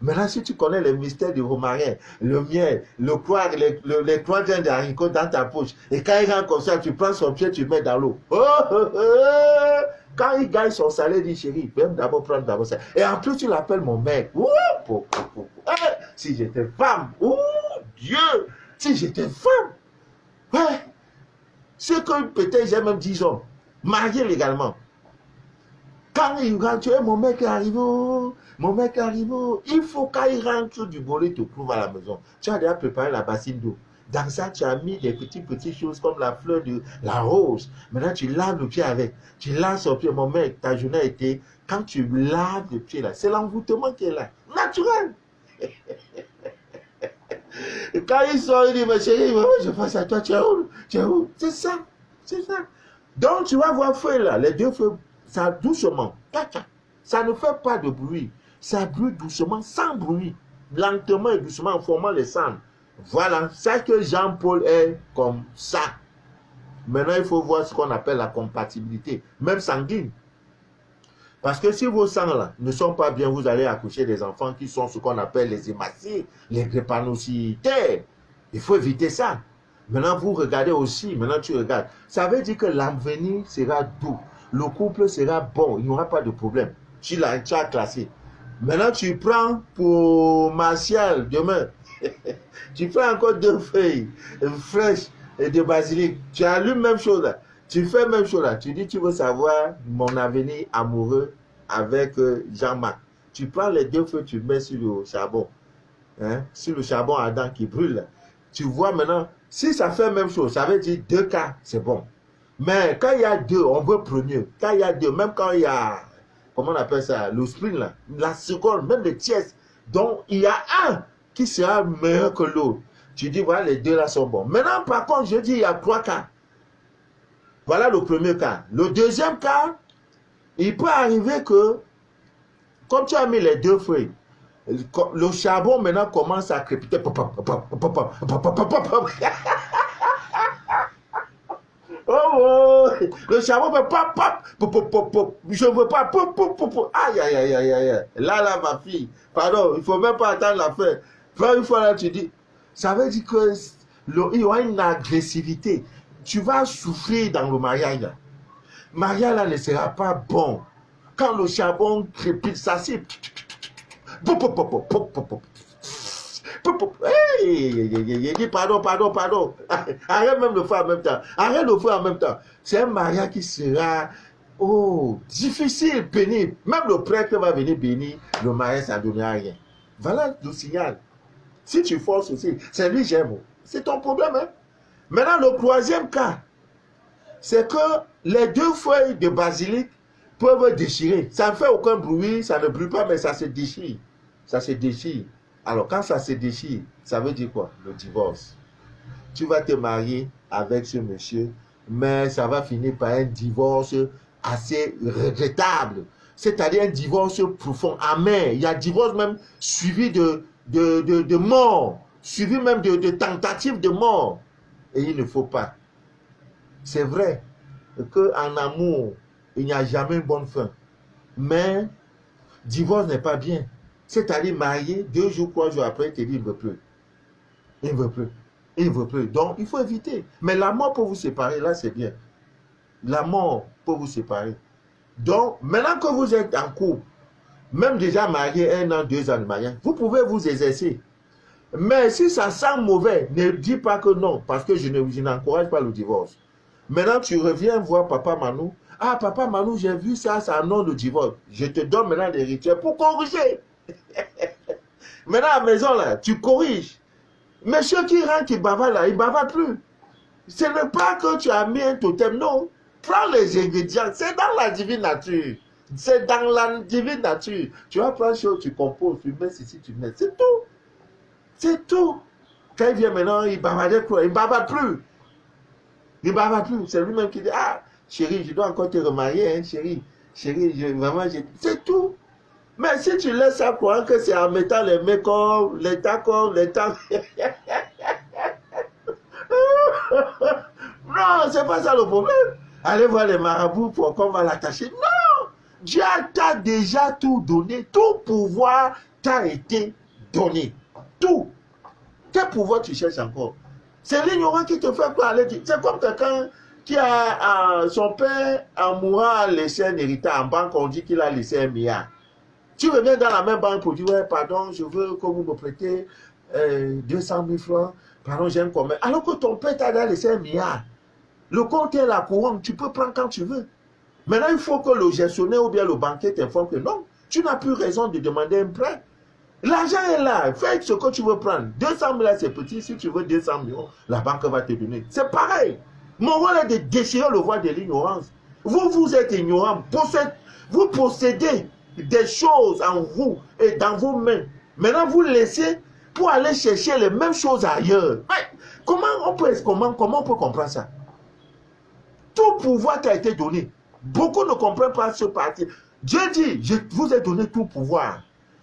Maintenant, si tu connais les mystères du romarin, le miel, le croix, les 3 grains de haricots dans ta poche, et quand il rentre comme ça, tu prends son pied, tu mets dans l'eau. Quand il gagne son salaire, il dit, chérie, il peut d'abord prendre ça. Et en plus, tu l'appelles mon mec. Si j'étais femme, Dieu, si j'étais femme, c'est que peut-être j'ai même 10 ans, marié légalement. Quand il rentre, tu es mon mec est arrivé, mon mec est arrivé. Il faut quand il rentre du boulot, il te trouve à la maison. Tu as déjà préparé la bassine d'eau. Dans ça, tu as mis des petites choses comme la fleur de la rose. Maintenant, tu laves le pied avec. Tu laves son pied. Mon mec, ta journée a été, quand tu laves le pied là, c'est l'envoûtement qui est là. Naturel. Et quand il sort, il dit, mais chérie, je pense à toi, tu es où? Tu es où? C'est ça. C'est ça. Donc, tu vas voir feu là, les 2 feux, ça doucement. Ça ne fait pas de bruit. Ça brûle doucement, sans bruit. Lentement et doucement, en formant les cendres. Voilà, c'est que Jean-Paul est comme ça. Maintenant, il faut voir ce qu'on appelle la compatibilité, même sanguine. Parce que si vos sangs là ne sont pas bien, vous allez accoucher des enfants qui sont ce qu'on appelle les hématies, les drépanocytaires. Il faut éviter ça. Maintenant, vous regardez aussi, maintenant tu regardes. Ça veut dire que l'avenir sera doux. Le couple sera bon, il n'y aura pas de problème. Tu as classé. Maintenant, tu prends pour Martial demain. Tu fais encore 2 feuilles fraîches de basilic. Tu allumes même chose là. Tu fais même chose là. Tu dis, tu veux savoir mon avenir amoureux avec Jean-Marc. Tu prends les 2 feuilles, tu mets sur le charbon. Hein, sur le charbon ardent qui brûle là. Tu vois maintenant, si ça fait même chose, ça veut dire 2 cas, c'est bon. Mais quand il y a 2, on veut premier. Quand il y a 2, même quand il y a, comment on appelle ça, le sprint là, la seconde, même le tiers, donc il y a un qui sera meilleur que l'autre. Tu dis, voilà, les 2 là sont bons. Maintenant, par contre, je dis, il y a 3 cas. Voilà le premier cas. Le deuxième cas, il peut arriver que, comme tu as mis les 2 feuilles, le charbon maintenant commence à crépiter. Oh, le charbon fait pop, pop, je veux pas, pop, pop, pop. Aïe, aïe, aïe, aïe, aïe. Là, ma fille, pardon, il faut même pas attendre la fin. Une fois là, tu dis, ça veut dire que il y aura une agressivité. Tu vas souffrir dans le mariage. Le mariage là ne sera pas bon. Quand le charbon crépite, ça c'est. Hey, pardon. Arrête même le feu en même temps. Arrête le feu en même temps. C'est un mariage qui sera difficile, pénible. Même le prêtre va venir bénir, le mariage, ça ne donnera rien. Voilà le signal. Si tu forces aussi, c'est lui j'aime. C'est ton problème. Hein? Maintenant, le troisième cas, c'est que les 2 feuilles de basilic peuvent déchirer. Ça ne fait aucun bruit, ça ne brûle pas, mais ça se déchire. Ça se déchire. Alors, quand ça se déchire, ça veut dire quoi? Le divorce. Tu vas te marier avec ce monsieur, mais ça va finir par un divorce assez regrettable. C'est-à-dire un divorce profond, amer. Il y a divorce même suivi de mort, suivi même de tentatives de mort. Et il ne faut pas. C'est vrai qu'en amour, il n'y a jamais une bonne fin. Mais divorce n'est pas bien. C'est-à-dire marié, 2 jours, 3 jours après, il te dit il ne veut plus. Il ne veut plus. Il ne veut plus. Donc, il faut éviter. Mais la mort peut vous séparer, là, c'est bien. La mort peut vous séparer. Donc, maintenant que vous êtes en couple, même déjà marié 1 an, 2 ans de mariage, vous pouvez vous exercer. Mais si ça sent mauvais, ne dis pas que non, parce que je n'encourage pas le divorce. Maintenant, tu reviens voir Papa Manou. Ah, Papa Manou, j'ai vu ça, ça annonce le divorce. Je te donne maintenant des rituels pour corriger. Maintenant, à la maison, là, tu corriges. Monsieur qui rentre, qui bavard là, il ne bavard plus. Ce n'est pas que tu as mis un totem, non. Prends les ingrédients, c'est dans la divine nature. C'est dans la divine nature. Tu vas prendre chose, tu composes, tu mets ici, tu mets. C'est tout. C'est tout. Quand il vient maintenant, il bavardait plus. Il ne bavarde plus. Il ne bavarde plus. C'est lui-même qui dit, ah, chérie, je dois encore te remarier, hein, chérie. Chérie, c'est tout. Mais si tu laisses ça croire que c'est en mettant les mécors, les tacos, non, c'est pas ça le problème. Allez voir les marabouts pour qu'on va l'attacher. Non! Dieu t'a déjà tout donné. Tout pouvoir t'a été donné. Tout. Quel pouvoir tu cherches encore? C'est l'ignorant qui te fait parler. C'est comme quelqu'un qui a son père en mourant a laissé un héritage en banque. On dit qu'il a laissé 1 milliard. Tu reviens dans la même banque pour dire, ouais, pardon, je veux que vous me prêtez 200 000 francs. Pardon, j'ai un commerce. Alors que ton père t'a laissé 1 milliard. Le compte est la couronne, tu peux prendre quand tu veux. Maintenant, il faut que le gestionnaire ou bien le banquier t'informe que non, tu n'as plus raison de demander un prêt. L'argent est là, fais ce que tu veux prendre. 200 000 là, c'est petit, si tu veux 200 millions, la banque va te donner. C'est pareil. Mon rôle est de déchirer le voile de l'ignorance. Vous êtes ignorant, vous possédez des choses en vous et dans vos mains. Maintenant, vous laissez pour aller chercher les mêmes choses ailleurs. Mais comment on peut comprendre ça? Tout pouvoir t'a été donné. Beaucoup ne comprennent pas ce parti. Dieu dit, je vous ai donné tout pouvoir.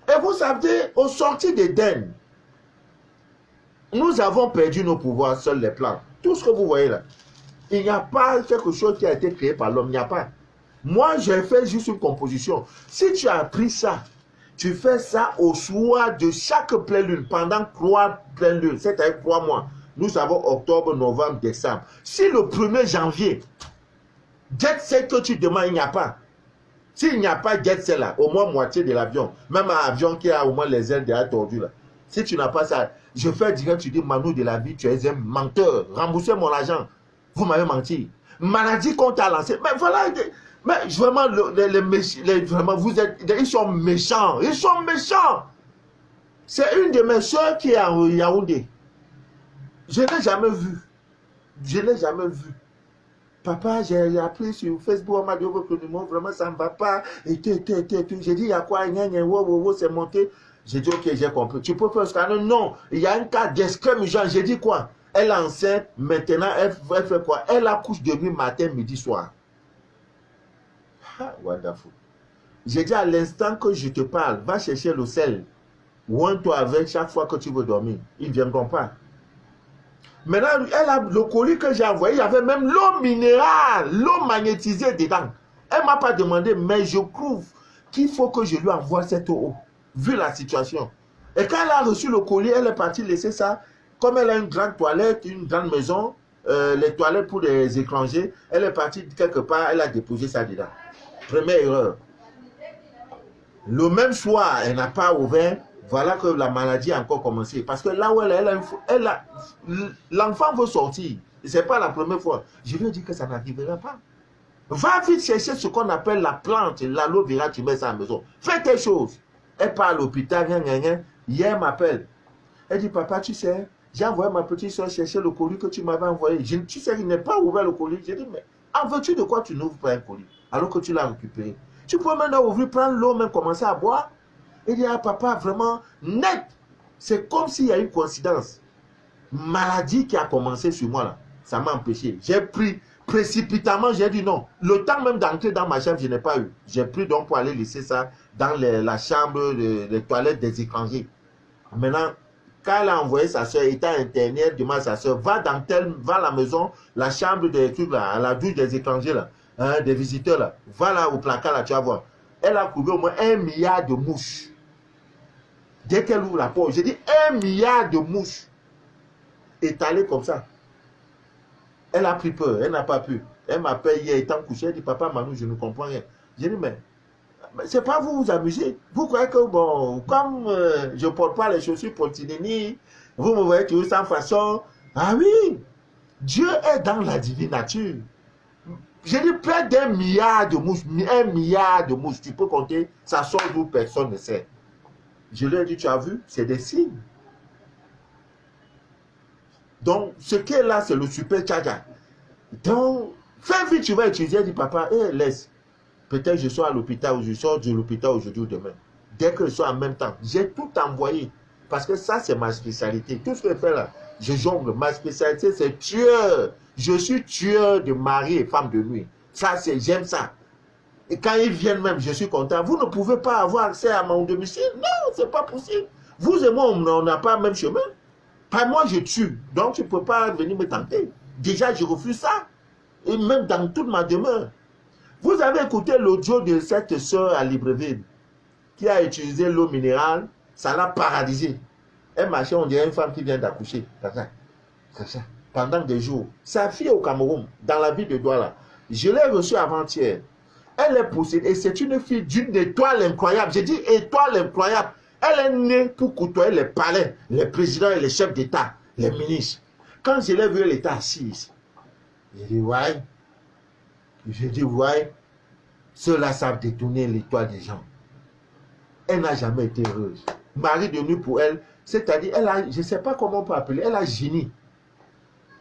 Et vous savez, au sortir d'Éden, nous avons perdu nos pouvoirs, seuls les plans. Tout ce que vous voyez là. Il n'y a pas quelque chose qui a été créé par l'homme, il n'y a pas. Moi, j'ai fait juste une composition. Si tu as appris ça, tu fais ça au soir de chaque pleine lune, pendant 3 pleines lunes, c'est-à-dire 3 mois. Nous avons octobre, novembre, décembre. Si le 1er janvier, jet set que tu demandes, il n'y a pas. S'il n'y a pas jet set là, au moins moitié de l'avion, même un avion qui a au moins les ailes déjà tordues là, Si tu n'as pas ça, je fais direct, tu dis Manu de la vie, tu es un menteur. Remboursez mon argent. Vous m'avez menti. Maladie qu'on t'a lancée. Mais voilà, mais vraiment, vraiment, vous êtes, ils sont méchants. Ils sont méchants. C'est une de mes soeurs qui est à Yaoundé. Je ne l'ai jamais vue. Je ne l'ai jamais vue. Papa, j'ai appris sur Facebook, on m'a dit votre numéro, vraiment ça ne va pas. Et tout. J'ai dit, il y a quoi? C'est monté. J'ai dit, ok, j'ai compris. Tu peux faire scanner? Non, il y a un cas d'escroc. J'ai dit quoi? Elle est enceinte, maintenant, elle fait quoi? Elle accouche de nuit, matin, midi, soir. Ah, wonderful. J'ai dit à l'instant que je te parle, va chercher le sel. Oins-toi avec chaque fois que tu veux dormir. Ils ne viendront pas. Maintenant, elle a le colis que j'ai envoyé, il y avait même l'eau minérale, l'eau magnétisée dedans. Elle ne m'a pas demandé, mais je trouve qu'il faut que je lui envoie cette eau, vu la situation. Et quand elle a reçu le colis, elle est partie laisser ça. Comme elle a une grande toilette, une grande maison, les toilettes pour les étrangers, elle est partie quelque part, elle a déposé ça dedans. Première erreur. Le même soir, elle n'a pas ouvert. Voilà que la maladie a encore commencé. Parce que là où l'enfant veut sortir. Ce n'est pas la première fois. Je lui ai dit que ça n'arrivera pas. Va vite chercher ce qu'on appelle la plante, l'aloe vera, tu mets ça à la maison. Fais tes choses. Elle part à l'hôpital, hier elle m'appelle. Elle dit, papa, tu sais, j'ai envoyé ma petite soeur chercher le colis que tu m'avais envoyé. Tu sais, il n'est pas ouvert le colis. J'ai dit, mais en veux-tu de quoi tu n'ouvres pas un colis alors que tu l'as récupéré? Tu peux maintenant ouvrir, prendre l'eau, même commencer à boire. Il dit, ah papa, vraiment, net. C'est comme s'il y a une coïncidence. Maladie qui a commencé sur moi, là. Ça m'a empêché. J'ai pris précipitamment, j'ai dit non. Le temps même d'entrer dans ma chambre, je n'ai pas eu. J'ai pris donc pour aller laisser ça dans la chambre, les toilettes des étrangers. Maintenant, quand elle a envoyé sa soeur, étant internée, elle demande à sa soeur, va à la maison, la chambre des trucs là, à la douche des étrangers là, hein, des visiteurs là. Va là au placard là, tu vas voir. Elle a trouvé au moins 1 milliard de mouches. Dès qu'elle ouvre la porte, j'ai dit 1 milliard de mouches étalées comme ça. Elle a pris peur, elle n'a pas pu. Elle m'appelle hier étant couchée, elle dit papa Manu, je ne comprends rien. J'ai dit mais c'est pas vous amuser. Vous croyez que bon, comme je ne porte pas les chaussures Pontinini, vous me voyez toujours sans façon. Ah oui, Dieu est dans la divine nature. J'ai dit près d'1 milliard de mouches, 1 milliard de mouches, tu peux compter, ça sort d'où personne ne sait. Je lui ai dit, tu as vu, c'est des signes. Donc, ce qui est là, c'est le supercharger. Donc, fais vite, tu vas utiliser, dit papa, laisse. Peut-être je sois à l'hôpital ou je sors de l'hôpital aujourd'hui ou demain. Dès que je sois en même temps, j'ai tout envoyé. Parce que ça, c'est ma spécialité. Tout ce que je fais là, je jongle. Ma spécialité, c'est tueur. Je suis tueur de mari et femme de nuit. Ça, j'aime ça. Et quand ils viennent même, je suis content. Vous ne pouvez pas avoir accès à mon domicile. Non, c'est pas possible. Vous et moi, on n'a pas le même chemin. Pas moi, je tue. Donc, tu ne peux pas venir me tenter. Déjà, je refuse ça. Et même dans toute ma demeure. Vous avez écouté l'audio de cette sœur à Libreville qui a utilisé l'eau minérale. Ça l'a paralysée. Elle marchait, on dirait une femme qui vient d'accoucher. Comme ça. Pendant des jours. Sa fille est au Cameroun, dans la ville de Douala. Je l'ai reçue avant-hier. Elle est possédée et c'est une fille d'une étoile incroyable. J'ai dit étoile incroyable. Elle est née pour côtoyer les palais, les présidents et les chefs d'État, les ministres. Quand je l'ai vue, elle était assise. J'ai dit, ouais. J'ai dit, ouais. Ceux-là savent détourner l'étoile des gens. Elle n'a jamais été heureuse. Mari de nuit pour elle, c'est-à-dire, elle a, je ne sais pas comment on peut appeler, elle a génie.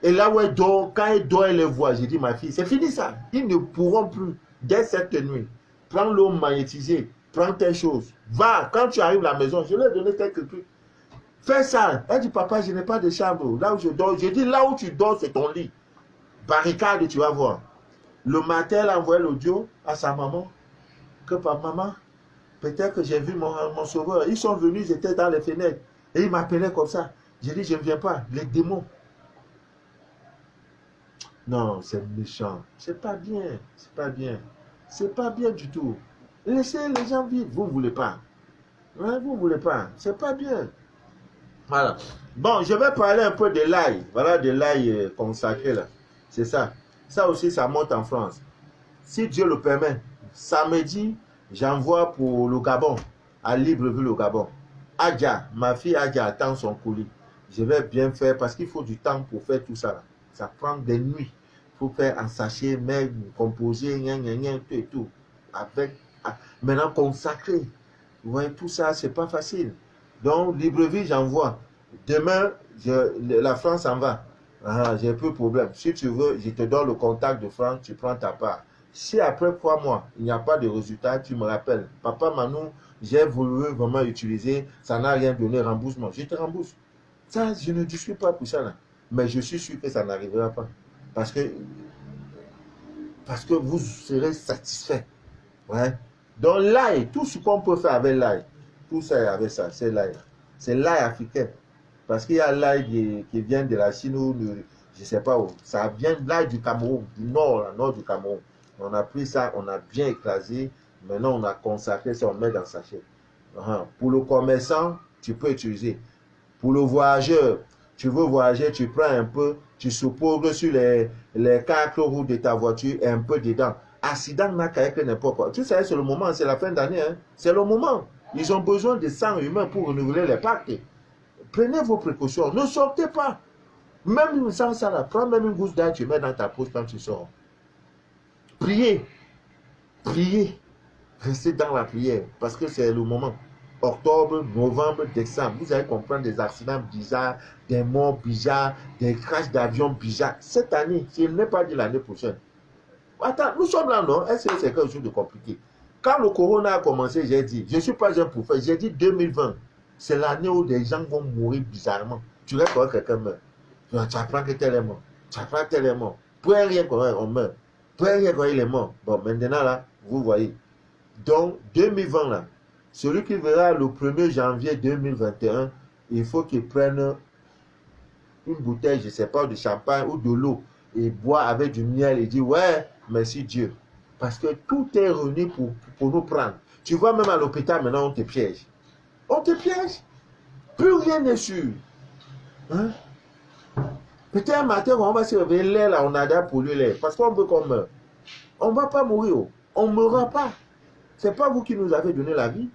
Et là où elle dort, quand elle dort, elle les voit. J'ai dit, ma fille, c'est fini ça. Ils ne pourront plus. Dès cette nuit, prends l'eau magnétisée, prends tes choses. Va, quand tu arrives à la maison, je lui ai donné quelques trucs. Fais ça. Elle dit, papa, je n'ai pas de chambre. Là où je dors, je dis, là où tu dors, c'est ton lit. Barricade, tu vas voir. Le matin, elle a envoyé l'audio à sa maman. Que par maman, peut-être que j'ai vu mon sauveur. Ils sont venus, ils étaient dans les fenêtres. Et ils m'appelaient comme ça. J'ai dit, je ne viens pas. Les démons. Non, c'est méchant. C'est pas bien. C'est pas bien. C'est pas bien du tout. Laissez les gens vivre. Vous ne voulez pas. Ouais, vous ne voulez pas. C'est pas bien. Voilà. Bon, je vais parler un peu de l'ail. Voilà, de l'ail consacré là. C'est ça. Ça aussi, ça monte en France. Si Dieu le permet, samedi, j'envoie pour le Gabon, à Libreville au Gabon. Adja, ma fille Adja attend son colis. Je vais bien faire parce qu'il faut du temps pour faire tout ça. Là. Ça prend des nuits. Il faut faire en sachet, mais composer, tout et tout. Avec, maintenant consacré. Vous voyez, tout ça, c'est pas facile. Donc, Libreville, j'envoie. Demain, la France en va. Ah, j'ai peu de problème. Si tu veux, je te donne le contact de France, tu prends ta part. Si après 3 mois, il n'y a pas de résultat, tu me rappelles. Papa Manou, j'ai voulu vraiment utiliser, ça n'a rien donné, remboursement. Je te rembourse. Ça, je ne discute pas pour ça. Là. Mais je suis sûr que ça n'arrivera pas. Parce que vous serez satisfait. Ouais. Donc l'ail, tout ce qu'on peut faire avec l'ail, tout ça est avec ça, c'est l'ail. C'est l'ail africain. Parce qu'il y a l'ail qui vient de la Chine ou de, je ne sais pas où. Ça vient de l'ail du Cameroun, du nord du Cameroun. On a pris ça, on a bien écrasé. Maintenant, on a consacré ça, on met dans le sachet. Pour le commerçant, tu peux utiliser. Pour le voyageur, tu veux voyager, tu prends un peu, tu saupoudres sur les 4 roues de ta voiture et un peu dedans. Accident n'a qu'à être n'importe quoi. Tu sais, c'est le moment, c'est la fin d'année. Hein? C'est le moment. Ils ont besoin de sang humain pour renouveler les pactes. Prenez vos précautions. Ne sortez pas. Même sans ça, là, prends même une gousse d'ail, tu mets dans ta poche quand tu sors. Priez. Priez. Restez dans la prière parce que c'est le moment. Octobre, novembre, décembre, vous allez comprendre des accidents bizarres, des morts bizarres, des crashs d'avions bizarres. Cette année, je n'ai pas dit l'année prochaine. Attends, nous sommes là, non? Est-ce que c'est quelque chose de compliqué? Quand le corona a commencé, j'ai dit, je ne suis pas un prophète, j'ai dit 2020, c'est l'année où des gens vont mourir bizarrement. Tu rêves quand quelqu'un meurt. Tu apprends que tel est mort. Tu apprends que tel est mort. Pour rien quand on meurt. Pour rien quand il est mort. Bon, maintenant là, vous voyez. Donc, 2020 là, celui qui verra le 1er janvier 2021, il faut qu'il prenne une bouteille, je ne sais pas, de champagne ou de l'eau et boire avec du miel et dire, ouais, merci Dieu. Parce que tout est réuni pour nous prendre. Tu vois, même à l'hôpital, maintenant, on te piège. On te piège. Plus rien n'est sûr. Hein? Peut-être un matin, on va se réveiller, l'air là, on a d'air pour lui l'air. Parce qu'on veut qu'on meure. On ne va pas mourir. On ne mourra pas. Ce n'est pas vous qui nous avez donné la vie.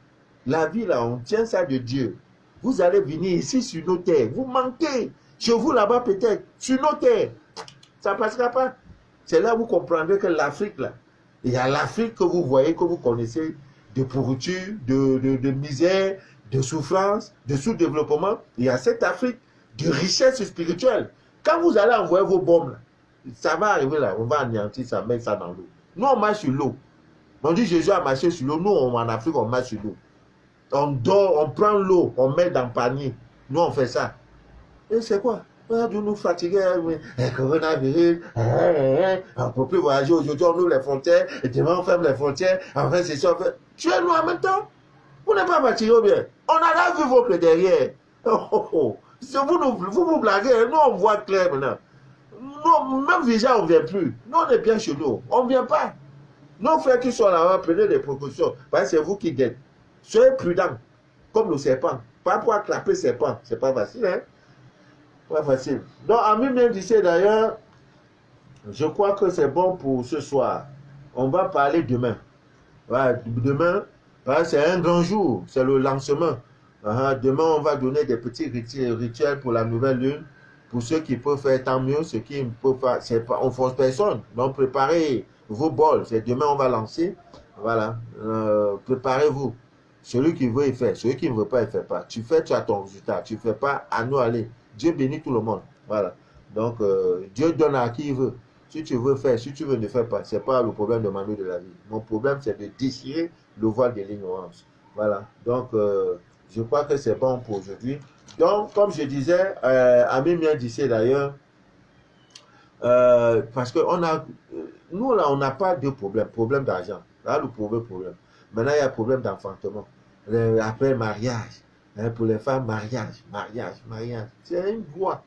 La vie, là, on tient ça de Dieu. Vous allez venir ici sur nos terres. Vous manquez. Chez vous, là-bas, peut-être. Sur nos terres. Ça ne passera pas. C'est là que vous comprendrez que l'Afrique, là, il y a l'Afrique que vous voyez, que vous connaissez, de pourriture, de misère, de souffrance, de sous-développement. Il y a cette Afrique de richesse spirituelle. Quand vous allez envoyer vos bombes, là, ça va arriver là, on va anéantir ça, mettre ça dans l'eau. Nous, on marche sur l'eau. On dit Jésus a marché sur l'eau. Nous, en Afrique, on marche sur l'eau. On dort, on prend l'eau, on met dans le panier. Nous, on fait ça. Et c'est quoi? On dit nous fatiguer, coronavirus, on ne peut plus voyager aujourd'hui, on ouvre les frontières, et demain on ferme les frontières, enfin c'est ça. Tuez-nous en même temps. Vous n'êtes pas fatigué ou bien? On a là vu votre derrière. Vous vous blaguez, nous on voit clair maintenant. Nous, même déjà on ne vient plus. Nous on est bien chez nous, on ne vient pas. Nos frères qui sont là-bas, prenez des précautions, parce que c'est vous qui gagnez. Soyez prudents, comme le serpent. Pas pour attraper le serpent, c'est pas facile, hein? Pas facile. Donc, Ami bien disait d'ailleurs, je crois que c'est bon pour ce soir. On va parler demain. Ouais, demain, c'est un grand jour, c'est le lancement. Demain, on va donner des petits rituels pour la nouvelle lune. Pour ceux qui peuvent faire, tant mieux. Ceux qui ne peuvent pas, on ne force personne. Donc, préparez vos bols. C'est demain, on va lancer. Voilà. Préparez-vous. Celui qui veut, il fait. Celui qui ne veut pas, il ne fait pas. Tu fais, tu as ton résultat. Tu ne fais pas, à nous aller. Dieu bénit tout le monde. Voilà. Donc, Dieu donne à qui il veut. Si tu veux faire, si tu veux ne faire pas, ce n'est pas le problème de Manu de la vie. Mon problème, c'est de déchirer le voile de l'ignorance. Voilà. Donc, je crois que c'est bon pour aujourd'hui. Donc, comme je disais, Ami Mien disait d'ailleurs, parce que nous là, on n'a pas de problème d'argent. Là, le problème. Maintenant, il y a problème d'enfantement. Après mariage, hein, pour les femmes, mariage. C'est une loi.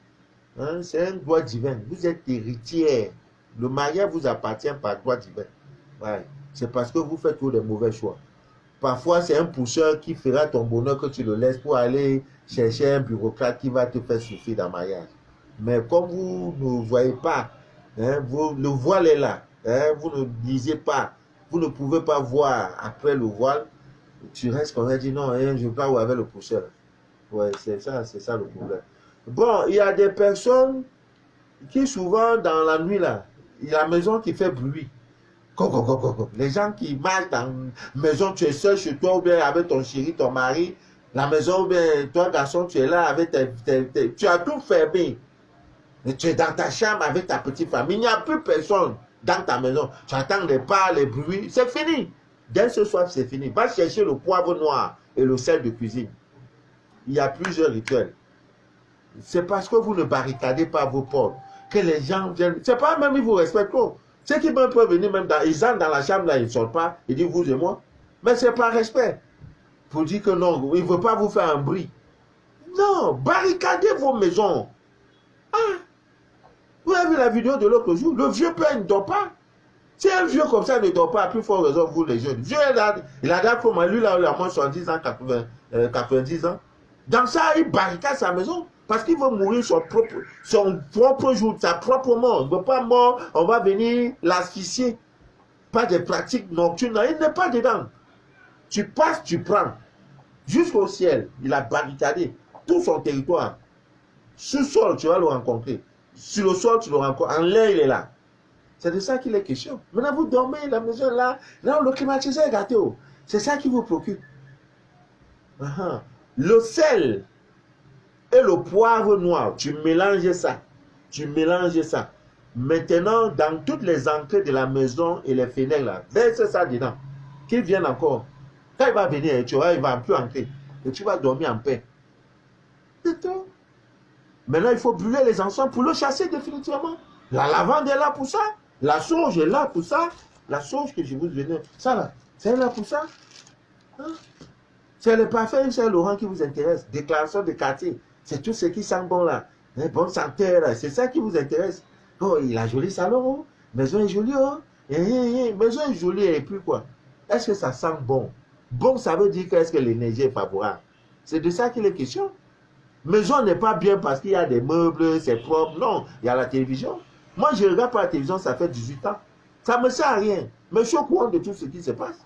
Hein, c'est une loi divine. Vous êtes héritière. Le mariage vous appartient par droit divin. Ouais. C'est parce que vous faites tous les mauvais choix. Parfois, c'est un pousseur qui fera ton bonheur que tu le laisses pour aller chercher un bureaucrate qui va te faire souffrir dans le mariage. Mais comme vous ne voyez pas, hein, le voile est là. Hein, vous ne lisez pas. Vous ne pouvez pas voir après le voile. Tu restes comme elle dit non, hein, je ne vais pas où avec le pousseur. Ouais, c'est ça le problème. Bon, il y a des personnes qui souvent dans la nuit là, il y a la maison qui fait bruit. Les gens qui marchent dans la maison, tu es seul chez toi ou bien avec ton chéri, ton mari, la maison ou bien toi garçon, tu es là avec tu as tout fermé. Et tu es dans ta chambre avec ta petite famille, il n'y a plus personne dans ta maison. Tu entends les pas, les bruits, c'est fini. Dès ce soir, c'est fini. Va chercher le poivre noir et le sel de cuisine. Il y a plusieurs rituels. C'est parce que vous ne barricadez pas vos portes que les gens viennent. C'est pas même ils vous respectent trop. Ceux qui peuvent venir même ils entrent dans la chambre là, ils ne sortent pas, ils disent vous et moi. Mais c'est pas respect. Pour dire que non, il ne veut pas vous faire un bruit. Non, barricadez vos maisons. Ah, vous avez vu la vidéo de l'autre jour, le vieux père ne dort pas. Si un vieux comme ça ne dort pas, à plus forte raison, vous les jeunes. Vieux, il a comme lui, là, il a moins 70 ans, 90 ans. Dans ça, il barricade sa maison. Parce qu'il veut mourir son propre jour, sa propre mort. Il ne veut pas mort, on va venir l'asphyxier. Pas de pratiques nocturnes, il n'est pas dedans. Tu passes, tu prends. Jusqu'au ciel, il a barricadé tout son territoire. Sous-sol, tu vas le rencontrer. Sur le sol, tu le rencontres. En l'air, il est là. C'est de ça qu'il est question. Maintenant, vous dormez, la maison est là. Là, le climatiseur est gâté. C'est ça qui vous préoccupe. Le sel et le poivre noir, tu mélanges ça. Tu mélanges ça. Maintenant, dans toutes les entrées de la maison et les fenêtres, là, verse ça dedans. Qu'il vienne encore. Quand il va venir, tu vois, il ne va plus entrer. Et tu vas dormir en paix. C'est tout. Maintenant, il faut brûler les encens pour le chasser définitivement. La lavande est là pour ça. La sauge est là pour ça. La sauge que je vous donnais, ça là, c'est là pour ça. Hein? C'est le parfum Saint-Laurent qui vous intéresse. Déclaration de quartier. C'est tout ce qui sent bon là. Bonne santé là. C'est ça qui vous intéresse. Oh, il a joli salon. Oh. Maison est jolie. Oh. Maison est jolie et puis quoi? Est-ce que ça sent bon? Bon, ça veut dire qu'est-ce que l'énergie est favorable. C'est de ça qu'il est question. Maison n'est pas bien parce qu'il y a des meubles, c'est propre. Non, il y a la télévision. Moi, je regarde pas la télévision, ça fait 18 ans. Ça ne me sert à rien. Mais je suis au courant de tout ce qui se passe.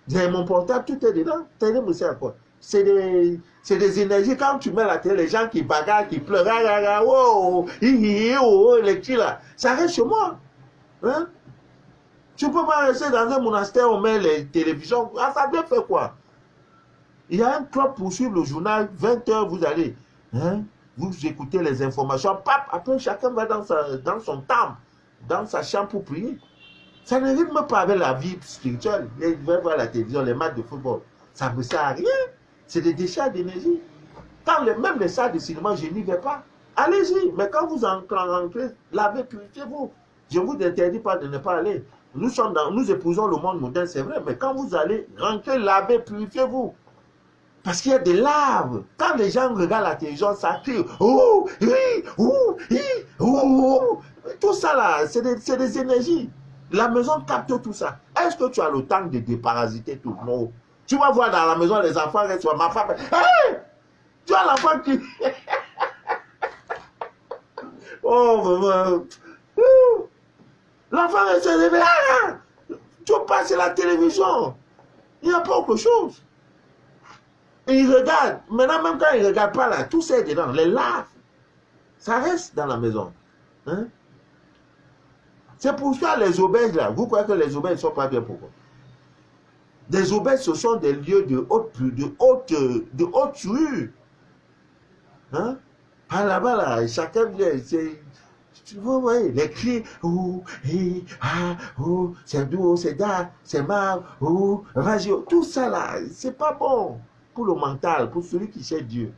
J'ai mon portable, tout est dedans. Télé me sert à quoi? C'est des énergies. Quand tu mets la télé, les gens qui bagarrent, qui pleurent, les petits là, ça reste chez moi. Hein? Tu ne peux pas rester dans un monastère, on met les télévisions. Ah, ça vient faire quoi? Il y a un club pour suivre le journal, 20h, vous allez. Hein? Vous écoutez les informations. Pap, après, chacun va dans son temple, dans sa chambre pour prier. Ça ne rythme pas avec la vie spirituelle. Ils veulent voir la télévision, les matchs de football. Ça ne me sert à rien. C'est des déchets d'énergie. Même les salles de cinéma, je n'y vais pas. Allez-y. Mais quand vous rentrez, lavez, purifiez-vous. Je ne vous interdis pas de ne pas aller. Nous épousons le monde moderne, c'est vrai. Mais quand vous allez, rentrez, lavez, purifiez-vous. Parce qu'il y a des larves. Quand les gens regardent la télévision, ça crie. Oh, oui, oh, oui, oh. Tout ça là, c'est des énergies. La maison capte tout ça. Est-ce que tu as le temps de déparasiter tout? Non. Tu vas voir dans la maison les enfants restent. Ma femme. Hey! Tu as l'enfant qui. Oh, maman. L'enfant reste réveillé. Ah! Tu passes la télévision. Il n'y a pas autre chose. Et il regarde. Maintenant, même quand il ne regarde pas là, tout ça est dedans. Les larves, ça reste dans la maison. Hein? C'est pour ça les auberges là. Vous croyez que les auberges ne sont pas bien pourquoi? Des auberges, ce sont des lieux de haute rue. Hein? Par là-bas, là, chacun vient. Vous voyez, les cris, c'est doux, c'est da, c'est mal, vas-y, tout ça là, c'est pas bon pour le mental, pour celui qui cherche Dieu.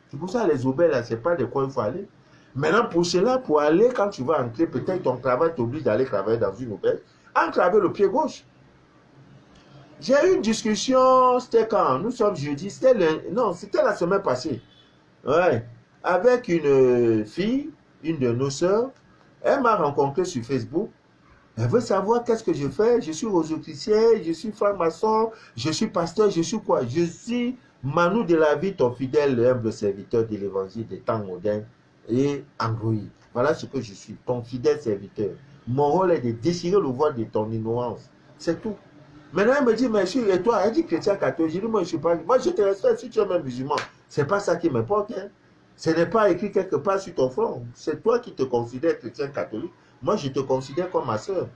C'est pour ça les auberges là, c'est pas de quoi il faut aller. Maintenant, pour cela, pour aller, quand tu vas entrer, peut-être ton travail t'oblige d'aller travailler dans une auberge, entre avec le pied gauche. J'ai eu une discussion, c'était quand? Nous sommes jeudi, c'était la semaine passée. Ouais, avec une fille, une de nos sœurs. Elle m'a rencontré sur Facebook. Elle veut savoir qu'est-ce que je fais. Je suis rosicrucien, je suis franc-maçon, je suis pasteur, je suis quoi? Je suis Manu de la vie, ton fidèle et humble serviteur de l'évangile des temps modernes et Android. Voilà ce que je suis, ton fidèle serviteur. Mon rôle est de déchirer le voile de ton ignorance. C'est tout. Maintenant, elle me dit, mais et toi, elle dit chrétien catholique. Je dis, moi, je ne suis pas. Moi, je te respecte si tu es même musulman. C'est pas ça qui m'importe. Hein. Ce n'est pas écrit quelque part sur ton front. C'est toi qui te considères chrétien catholique. Moi, je te considère comme ma soeur.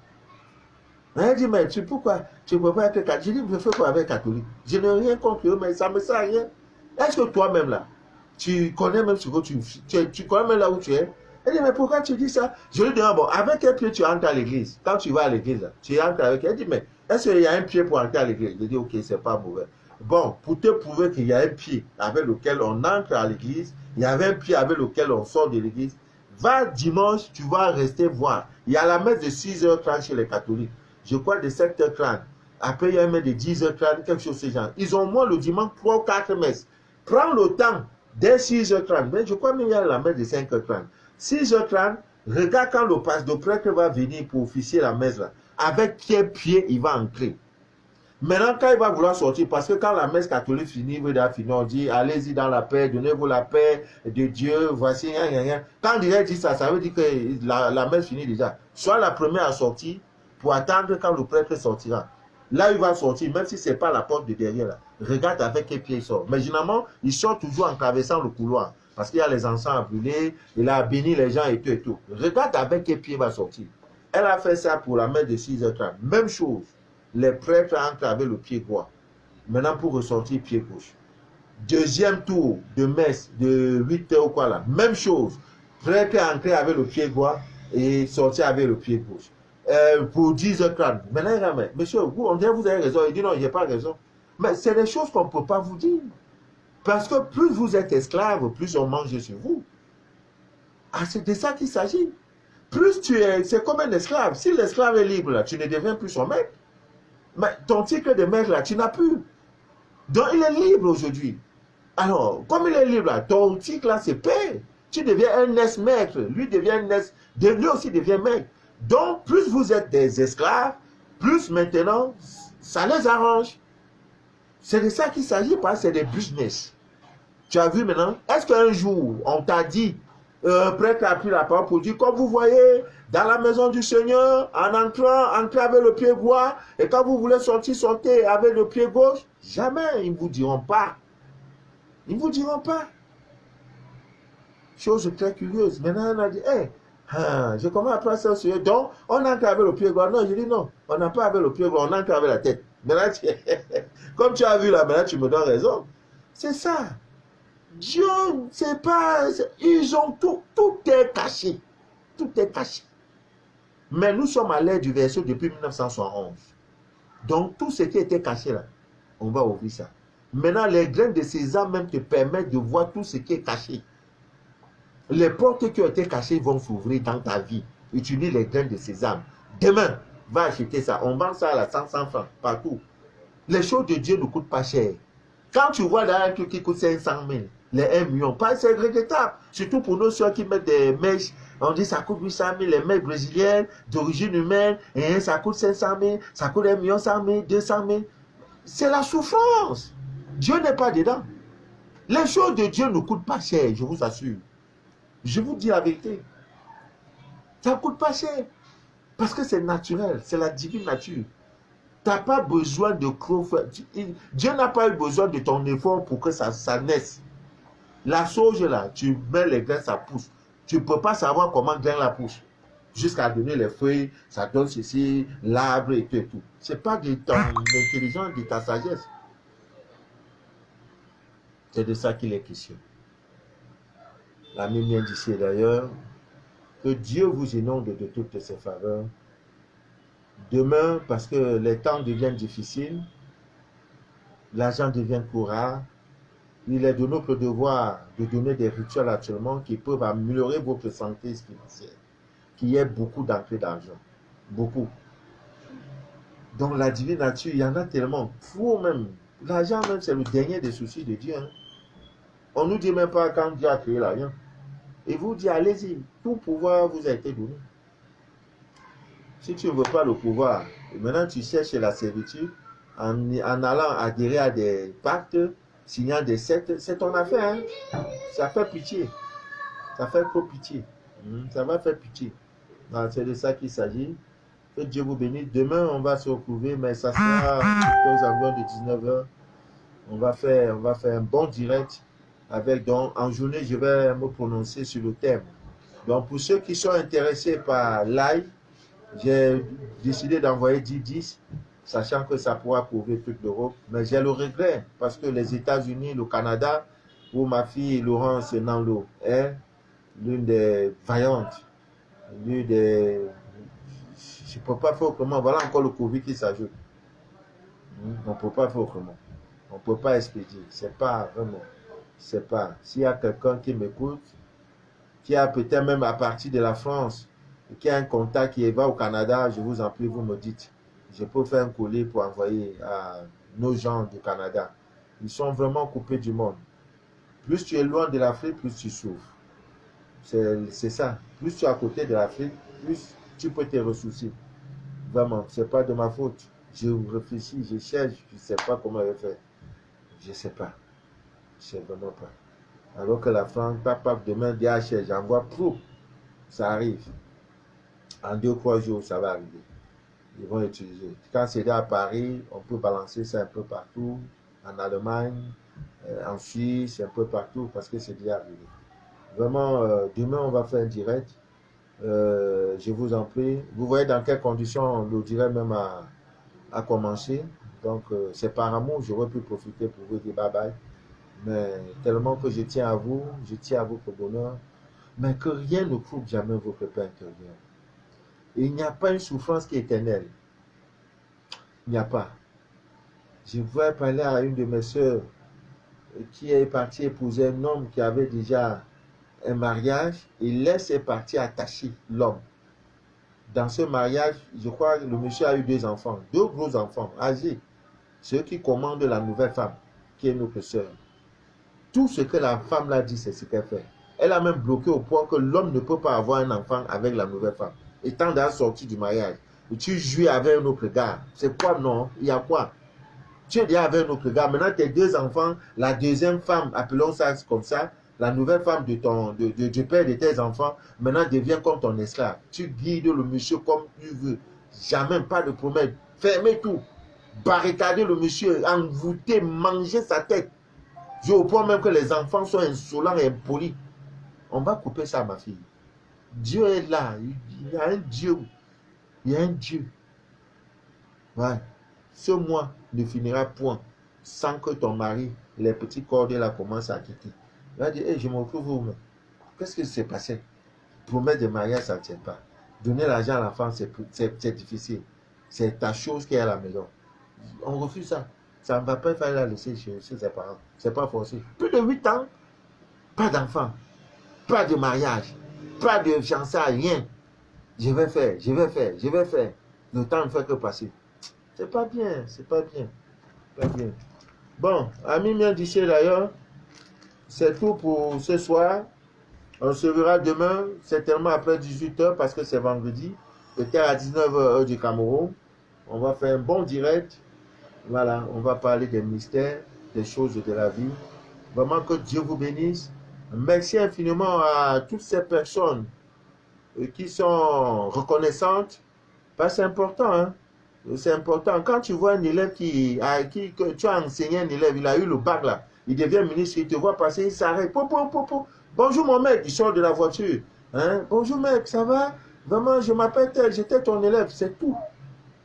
Elle dit, mais pourquoi tu ne peux pas être catholique? Je dis, je fais quoi avec catholique? Je n'ai rien contre eux, mais ça ne me sert à rien. Est-ce que toi-même là, tu connais même ce que tu connais même là où tu es? Elle dit, mais pourquoi tu dis ça? Je lui dis, bon, avec quel pied tu entres à l'église? Quand tu vas à l'église, là, tu entres avec elle. Elle dit, mais est-ce qu'il y a un pied pour entrer à l'église? Je dis, ok, c'est pas mauvais. Bon, pour te prouver qu'il y a un pied avec lequel on entre à l'église, il y avait un pied avec lequel on sort de l'église, va dimanche, tu vas rester voir. Il y a la messe de 6h30 chez les catholiques. Je crois de 7h30. Après, il y a un messe de 10h30, quelque chose de ce genre. Ils ont moins le dimanche 3 ou 4 messes. Prends le temps dès 6h30. Mais je crois même qu'il y a la messe de 5h30. 6h30, regarde quand le prêtre va venir pour officier la messe là. Avec quel pied il va entrer. Maintenant, quand il va vouloir sortir, parce que quand la messe catholique finit, on dit, allez-y dans la paix, donnez-vous la paix de Dieu, voici, rien. Quand il dit ça, ça veut dire que la messe finit déjà. Sois la première à sortir pour attendre quand le prêtre sortira. Là, il va sortir, même si ce n'est pas la porte de derrière. Là. Regarde avec quel pied il sort. Mais généralement, il sort toujours en traversant le couloir. Parce qu'il y a les encens à brûler, il a béni les gens et tout et tout. Regarde avec quel pied il va sortir. Elle a fait ça pour la messe de 6h30. Même chose. Les prêtres entrent avec le pied droit. Maintenant, pour ressortir, pied gauche. Deuxième tour de messe de 8h ou quoi là. Même chose. Prêtre entrer avec le pied droit et sortir avec le pied gauche. Pour 10h30. Maintenant, il dit, monsieur, on dirait que vous avez raison. Il dit non, je n'ai pas raison. Mais c'est des choses qu'on ne peut pas vous dire. Parce que plus vous êtes esclave, plus on mange sur vous. Ah, c'est de ça qu'il s'agit. Plus tu es, c'est comme un esclave. Si l'esclave est libre, là, tu ne deviens plus son maître. Mais ton titre de maître, là, tu n'as plus. Donc, il est libre aujourd'hui. Alors, comme il est libre, là, ton titre, là, c'est paix. Tu deviens un ex-maître. Lui aussi devient maître. Donc, plus vous êtes des esclaves, plus maintenant, ça les arrange. C'est de ça qu'il s'agit, parce que c'est des business. Tu as vu maintenant? Est-ce qu'un jour, on t'a dit, prêtre a pris la parole pour dire, comme vous voyez, dans la maison du Seigneur, en entrant, entrez avec le pied droit, et quand vous voulez sortir, sortez avec le pied gauche? Jamais, ils ne vous diront pas. Ils ne vous diront pas. Chose très curieuse. Maintenant, on a dit, je commence à prendre ça au Seigneur. Donc, on entre avec le pied droit. Non, je dis non, on n'a pas avec le pied droit, on entre avec la tête. Maintenant, comme tu as vu là, maintenant, tu me donnes raison. C'est ça. Dieu, c'est pas... Ils ont tout est caché. Tout est caché. Mais nous sommes à l'ère du verset depuis 1971. Donc, tout ce qui était caché là, on va ouvrir ça. Maintenant, les graines de sésame même te permettent de voir tout ce qui est caché. Les portes qui ont été cachées vont s'ouvrir dans ta vie. Utilise les graines de sésame. Demain, va acheter ça. On vend ça à 500 francs partout. Les choses de Dieu ne coûtent pas cher. Quand tu vois dans un truc qui coûte 500 000, les 1 million, c'est regrettable. Surtout pour nos soeurs qui mettent des mèches. On dit ça coûte 800 000, les mèches brésiliennes d'origine humaine, et ça coûte 500 000, ça coûte 1 million 100 000, 200 000. C'est la souffrance. Dieu n'est pas dedans. Les choses de Dieu ne coûtent pas cher, je vous assure. Je vous dis la vérité. Ça ne coûte pas cher. Parce que c'est naturel, c'est la divine nature. Tu n'as pas besoin de croire. Dieu n'a pas eu besoin de ton effort pour que ça naisse. La sauge là, tu mets les graines, ça pousse. Tu ne peux pas savoir comment graine la pousse. Jusqu'à donner les feuilles, ça donne ceci, l'arbre et tout et tout. Ce n'est pas de ton intelligence, de ta sagesse. C'est de ça qu'il est question. L'ami vient d'ici d'ailleurs, que Dieu vous inonde de toutes ses faveurs. Demain, parce que les temps deviennent difficiles, l'argent devient courant, il est de notre devoir de donner des rituels actuellement qui peuvent améliorer votre santé financière, qu'il y ait beaucoup d'entrées d'argent. Beaucoup. Donc la divine nature, il y en a tellement. Faut même. L'argent même, c'est le dernier des soucis de Dieu. Hein. On ne nous dit même pas quand Dieu a créé l'argent. Il vous dit, allez-y, tout pouvoir vous a été donné. Si tu ne veux pas le pouvoir, et maintenant tu cherches la servitude, en allant adhérer à des pactes, signant des sectes, c'est ton affaire. Hein? Ça fait pitié. Ça fait trop pitié. Ça va faire pitié. C'est de ça qu'il s'agit. Que Dieu vous bénisse. Demain, on va se retrouver, mais ça sera aux environs de 19h. On va faire un bon direct Donc, en journée, je vais me prononcer sur le thème. Donc, pour ceux qui sont intéressés par live, j'ai décidé d'envoyer 10, sachant que ça pourra couvrir toute l'Europe. Mais j'ai le regret, parce que les États-Unis, le Canada, où ma fille Laurence Nanlo est l'une des vaillantes, l'une des... Je ne peux pas faire autrement. Voilà encore le Covid qui s'ajoute. On ne peut pas faire autrement. On ne peut pas expédier. C'est pas vraiment. C'est pas. S'il y a quelqu'un qui m'écoute, qui a peut-être même à partir de la France, qui a un contact qui va au Canada, je vous en prie, vous me dites. Je peux faire un colis pour envoyer à nos gens du Canada. Ils sont vraiment coupés du monde. Plus tu es loin de l'Afrique, plus tu souffres. C'est ça. Plus tu es à côté de l'Afrique, plus tu peux te ressourcer. Vraiment, ce n'est pas de ma faute. Je réfléchis, je cherche, je ne sais pas comment je vais faire. Je ne sais pas. Je ne sais vraiment pas. Alors que la France, tape demain, DHL, j'envoie tout. Ça arrive. En 2-3 jours, ça va arriver. Ils vont utiliser. Quand c'est à Paris, on peut balancer ça un peu partout. En Allemagne, en Suisse, un peu partout, parce que c'est déjà arrivé. Vraiment, demain, on va faire un direct. Je vous en prie. Vous voyez dans quelles conditions le direct même a commencé. Donc, c'est par amour, j'aurais pu profiter pour vous dire bye bye. Mais tellement que je tiens à vous pour bonheur. Mais que rien ne coupe jamais votre paix intérieure. Il n'y a pas une souffrance qui est éternelle. Il n'y a pas. Je voulais parler à une de mes soeurs qui est partie épouser un homme qui avait déjà un mariage. Il laisse partir attacher l'homme. Dans ce mariage, je crois que le monsieur a eu 2 enfants, 2 gros enfants âgés. Ceux qui commandent la nouvelle femme, qui est notre soeur. Tout ce que la femme l'a dit, c'est ce qu'elle fait. Elle a même bloqué au point que l'homme ne peut pas avoir un enfant avec la nouvelle femme. Étant déjà sorti du mariage, tu jouis avec un autre gars. C'est quoi, non? Il y a quoi? Tu es déjà avec un autre gars. Maintenant, tes 2 enfants, la deuxième femme, appelons ça comme ça, la nouvelle femme du père de tes enfants, maintenant devient comme ton esclave. Tu guides le monsieur comme tu veux. Jamais pas de promesse. Fermez tout. Barricader le monsieur, envoûter, manger sa tête. Je au point même que les enfants sont insolents et impolis. On va couper ça, ma fille. Dieu est là. Il y a un Dieu. Il y a un Dieu. Ouais. Ce mois ne finira point sans que ton mari, les petits cordés là, commencent à quitter. Il va dire, hey, je me retrouve où? Qu'est-ce qui s'est passé? Promettre de mariage, ça ne tient pas. Donner l'argent à l'enfant, c'est difficile. C'est ta chose qui est à la maison. On refuse ça. Ça ne va pas faire la laisser chez ses parents. Ce n'est pas forcé. Plus de 8 ans, pas d'enfant, pas de mariage, pas de fiançailles, rien. Je vais faire. Le temps ne fait que passer. C'est pas bien. Pas bien. Bon, amis miens d'ici d'ailleurs, c'est tout pour ce soir. On se verra demain, certainement après 18h parce que c'est vendredi. Peut-être à 19h heure du Cameroun. On va faire un bon direct. Voilà, on va parler des mystères, des choses de la vie. Vraiment que Dieu vous bénisse. Merci infiniment à toutes ces personnes qui sont reconnaissantes. Parce que c'est important, hein. C'est important. Quand tu vois un élève que tu as enseigné un élève, il a eu le bac là, il devient ministre, il te voit passer, il s'arrête. Bonjour mon mec, il sort de la voiture. Hein? Bonjour mec, ça va? Vraiment, je m'appelle tel, j'étais ton élève, c'est tout.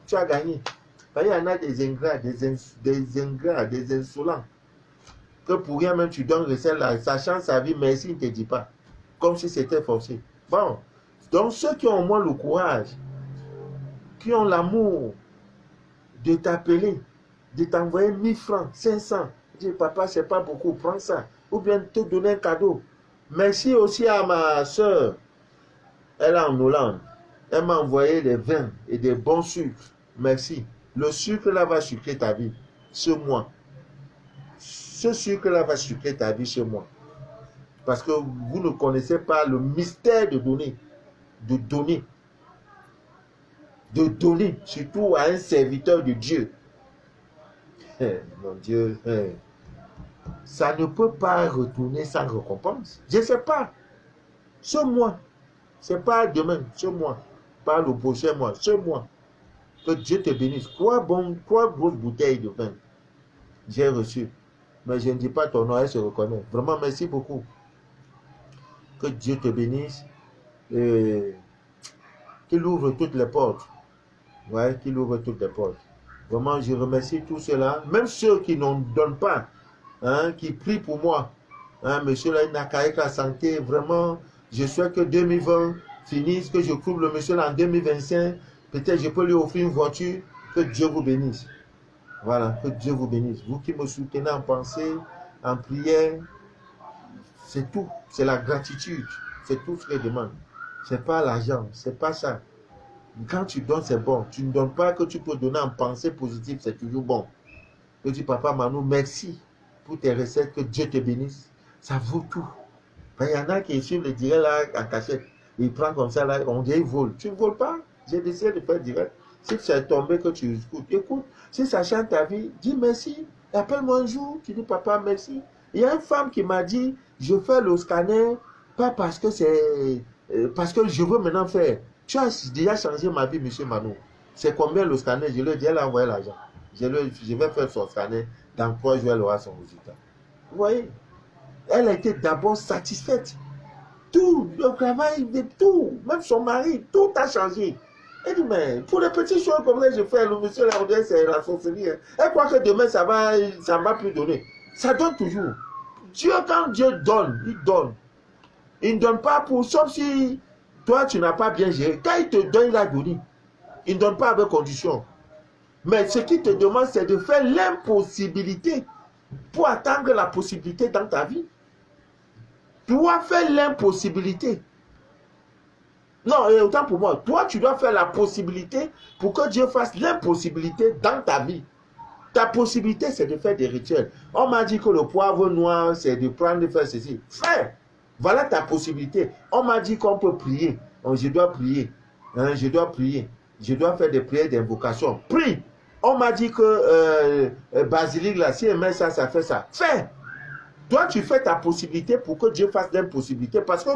Tu as gagné. Il y en a des ingrats, des insolents. Que pour rien même tu donnes recette là, sachant sa vie, merci, il ne te dit pas. Comme si c'était forcé. Bon, donc ceux qui ont au moins le courage, qui ont l'amour de t'appeler, de t'envoyer 1000 francs, 500, dis papa, c'est pas beaucoup, prends ça. Ou bien te donner un cadeau. Merci aussi à ma soeur, elle est en Hollande. Elle m'a envoyé des vins et des bons sucres. Merci. Le sucre là va sucrer ta vie ce mois. Ce sucre là va sucrer ta vie ce mois. Parce que vous ne connaissez pas le mystère de donner. De donner, surtout à un serviteur de Dieu. Mon Dieu, ça ne peut pas retourner sans récompense. Je ne sais pas. Ce mois, ce n'est pas demain, ce mois, pas le prochain mois, ce mois. Que Dieu te bénisse. 3 grosses bouteilles de vin, j'ai reçu. mais je ne dis pas ton nom, elle se reconnaît. Vraiment, merci beaucoup. Que Dieu te bénisse et qu'il ouvre toutes les portes. Ouais, qu'il ouvre toutes les portes. Vraiment, je remercie tous ceux-là, même ceux qui n'en donnent pas, hein, qui prient pour moi. Hein, monsieur là, il n'a qu'à la santé. Vraiment, je souhaite que 2020 finisse, que je couvre le monsieur là en 2025. Peut-être je peux lui offrir une voiture. Que Dieu vous bénisse. Voilà, que Dieu vous bénisse. Vous qui me soutenez en pensée, en prière, c'est tout. C'est la gratitude. C'est tout ce que je demande. C'est pas l'argent, c'est pas ça. Quand tu donnes, c'est bon. Tu ne donnes pas que tu peux donner en pensée positive, c'est toujours bon. Je dis, papa Manu, merci pour tes recettes, que Dieu te bénisse. Ça vaut tout. Il y en a qui suivent le direct là en cachette. Ils prennent comme ça là, on dit ils volent. Tu ne voles pas. J'ai décidé de faire direct. Si tu es tombé, que tu écoutes, écoute. Si ça change ta vie, dis merci. Appelle-moi un jour, tu dis papa merci. Il y a une femme qui m'a dit, je fais le scanner, pas parce que c'est... parce que je veux maintenant faire. Tu as déjà changé ma vie, monsieur Manu. C'est combien le scanner? Je lui ai dit, elle a envoyé l'argent. Je vais faire son scanner. Dans 3 jours, elle aura son résultat. Vous voyez? Elle a été d'abord satisfaite. Tout, le travail, tout, même son mari, tout a changé. Elle dit, mais pour les petites choses comme ça, je fais, le monsieur là, on dirait c'est la sorcellerie. Elle croit que demain, ça va plus donner. Ça donne toujours. Dieu, quand Dieu donne, il donne. Il ne donne pas pour, sauf si toi, tu n'as pas bien géré. Quand il te donne, il a donné. Il ne donne pas avec condition. Mais ce qu'il te demande, c'est de faire l'impossibilité pour attendre la possibilité dans ta vie. Tu dois faire l'impossibilité. Non, et autant pour moi, toi, tu dois faire la possibilité pour que Dieu fasse l'impossibilité dans ta vie. Ta possibilité, c'est de faire des rituels. On m'a dit que le poivre noir, c'est de prendre, de faire ceci. Fais! Voilà ta possibilité. On m'a dit qu'on peut prier. Donc, je dois prier. Hein, je dois prier. Je dois faire des prières d'invocation. Prie! On m'a dit que basilic, là, si elle met ça, ça fait ça. Fais! Toi, tu fais ta possibilité pour que Dieu fasse l'impossibilité. Parce que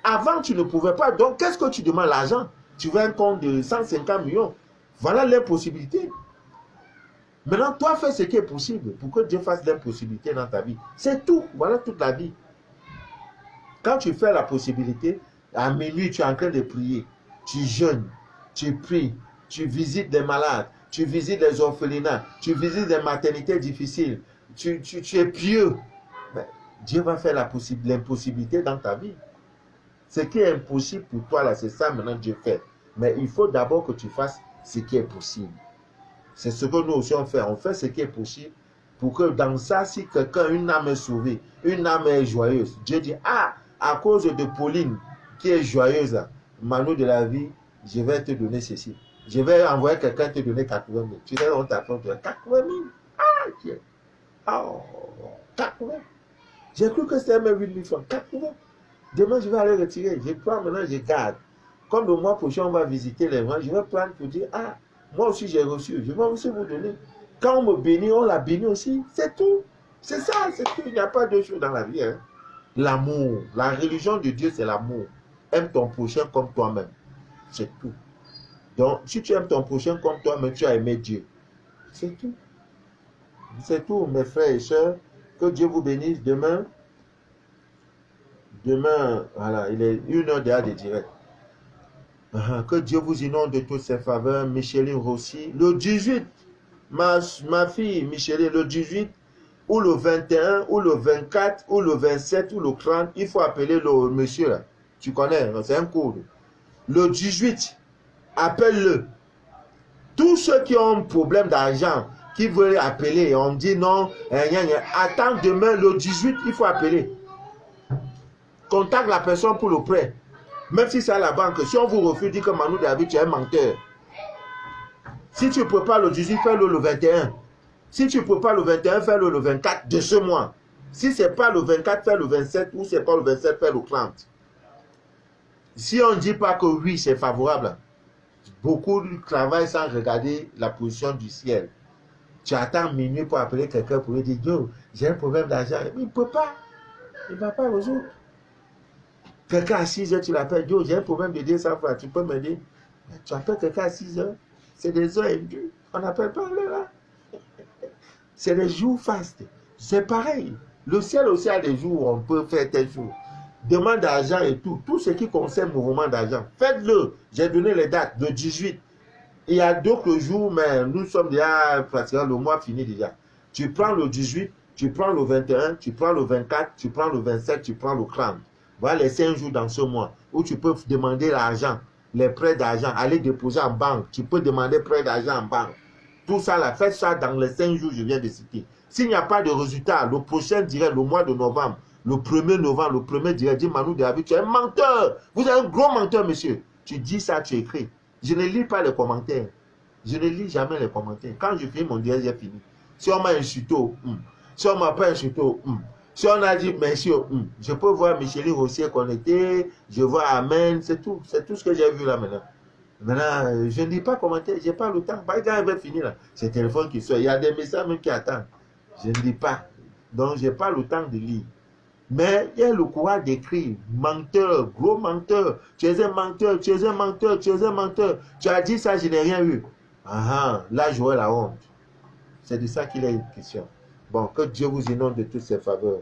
avant, tu ne pouvais pas. Donc, qu'est-ce que tu demandes? L'argent. Tu veux un compte de 150 millions. Voilà l'impossibilité. Maintenant, toi, fais ce qui est possible pour que Dieu fasse l'impossibilité dans ta vie. C'est tout. Voilà toute la vie. Quand tu fais la possibilité, à minuit, tu es en train de prier. Tu jeûnes, tu pries, tu visites des malades, tu visites des orphelinats, tu visites des maternités difficiles. Tu es pieux. Mais Dieu va faire l'impossibilité dans ta vie. Ce qui est impossible pour toi, là, c'est ça maintenant Dieu fait. Mais il faut d'abord que tu fasses ce qui est possible. C'est ce que nous aussi on fait. On fait ce qui est possible pour que dans ça, si quelqu'un, une âme est sauvée, une âme est joyeuse, Dieu dit, ah, à cause de Pauline qui est joyeuse, Manu de la vie, je vais te donner ceci. Je vais envoyer quelqu'un te donner 80 000. Tu sais, on t'attend 80 000. Ah, Dieu. Oh, 80. J'ai cru que c'était même 8 000 francs. 80. Demain, je vais aller retirer. Je prends maintenant, je garde. Comme le mois prochain, on va visiter les gens, je vais prendre pour dire, ah, moi aussi j'ai reçu, je vais aussi vous donner. Quand on me bénit, on la bénit aussi. C'est tout. C'est ça, c'est tout. Il n'y a pas de choses dans la vie. Hein. L'amour. La religion de Dieu, c'est l'amour. Aime ton prochain comme toi-même. C'est tout. Donc, si tu aimes ton prochain comme toi-même, tu as aimé Dieu. C'est tout. C'est tout, mes frères et sœurs. Que Dieu vous bénisse. Demain, voilà, il est 1h déjà de direct. Que Dieu vous inonde de toutes ses faveurs. Micheline Rossi. Le 18, ma fille Micheline, le 18, ou le 21, ou le 24, ou le 27, ou le 30, il faut appeler le monsieur là. Tu connais, c'est un code. Le 18, appelle-le. Tous ceux qui ont un problème d'argent, qui veulent appeler, on dit non, attends demain, le 18, il faut appeler. Contacte la personne pour le prêt. Même si c'est à la banque, si on vous refuse, dit que Manu David, tu es un menteur. Si tu ne peux pas le 18, fais-le le 21. Si tu ne peux pas le 21, fais-le le 24 de ce mois. Si ce n'est pas le 24, fais le 27, ou ce n'est pas le 27, fais le 30. Si on ne dit pas que oui, c'est favorable, beaucoup travaillent sans regarder la position du ciel. Tu attends minuit pour appeler quelqu'un pour lui dire, yo, j'ai un problème d'argent. Mais il ne peut pas. Il ne va pas résoudre. Quelqu'un à 6 heures, tu l'appelles, yo, j'ai un problème de 200 francs, tu peux m'aider? Tu appelles quelqu'un à 6 heures, c'est des heures indues. On n'appelle pas là. C'est des jours fastes. C'est pareil. Le ciel aussi a des jours où on peut faire tel jour. Demande d'argent et tout. Tout ce qui concerne le mouvement d'argent. Faites-le. J'ai donné les dates. Le 18. Il y a d'autres jours, mais nous sommes déjà pratiquement le mois fini déjà. Tu prends le 18, tu prends le 21, tu prends le 24, tu prends le 27, tu prends le 30. Voilà les 5 jours dans ce mois où tu peux demander l'argent, les prêts d'argent, aller déposer en banque. Tu peux demander prêts d'argent en banque. Tout ça, là, faites ça dans les 5 jours que je viens de citer. S'il n'y a pas de résultat, le prochain dirait le mois de novembre, le 1er novembre, le 1er dirait, dis Manu de la vie, tu es un menteur. Vous êtes un gros menteur, monsieur. Tu dis ça, tu écris. Je ne lis pas les commentaires. Je ne lis jamais les commentaires. Quand je finis mon direct, j'ai fini. Si on m'a insulté, si on ne m'a pas insulté, si on a dit merci, je peux voir Micheline Rossier connecté, je vois Amen, c'est tout. C'est tout ce que j'ai vu là maintenant. Maintenant, je ne lis pas commentaires, je n'ai pas le temps. Par exemple, il va finir là. C'est le téléphone qui sort. Il y a des messages même qui attendent. Je ne lis pas. Donc, je n'ai pas le temps de lire. Mais il y a le courage d'écrire. Menteur, gros menteur. Tu es un menteur, tu es un menteur, tu es un menteur. Tu as dit ça, je n'ai rien eu. Ah, là, j'aurai la honte. C'est de ça qu'il est une question. Bon, que Dieu vous inonde de toutes ses faveurs.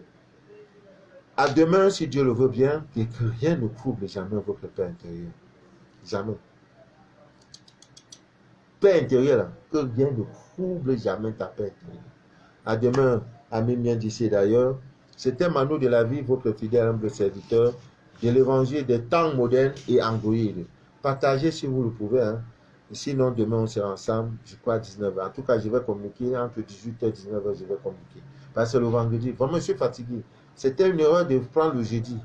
À demain, si Dieu le veut bien, et que rien ne trouble jamais votre paix intérieure. Jamais. Paix intérieure, là, que rien ne trouble jamais ta paix intérieure. À demain, amis miens d'ici et d'ailleurs. C'était Manu de la vie, votre fidèle humble serviteur de l'évangile des temps modernes et androïdes. Partagez si vous le pouvez. Hein. Sinon, demain, on sera ensemble, je crois, à 19h. En tout cas, je vais communiquer entre 18h et 19h, je vais communiquer. Parce que le vendredi, vraiment, je suis fatigué. C'était une erreur de prendre le jeudi.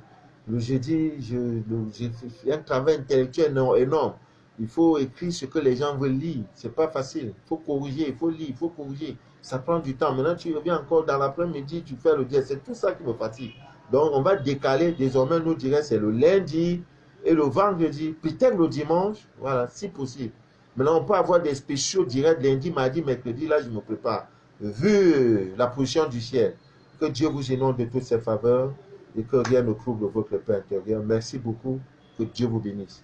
Le jeudi, j'ai un travail intellectuel énorme. Il faut écrire ce que les gens veulent lire. Ce n'est pas facile. Il faut corriger, il faut lire, il faut corriger. Ça prend du temps. Maintenant, tu reviens encore dans l'après-midi, tu fais le direct. C'est tout ça qui me fatigue. Donc, on va décaler. Désormais, nous dirons c'est le lundi et le vendredi, peut-être le dimanche. Voilà, si possible. Maintenant, on peut avoir des spéciaux directs lundi, mardi, mercredi. Là, je me prépare. Vu la position du ciel, que Dieu vous inonde de toutes ses faveurs et que rien ne trouble votre paix intérieure. Merci beaucoup. Que Dieu vous bénisse.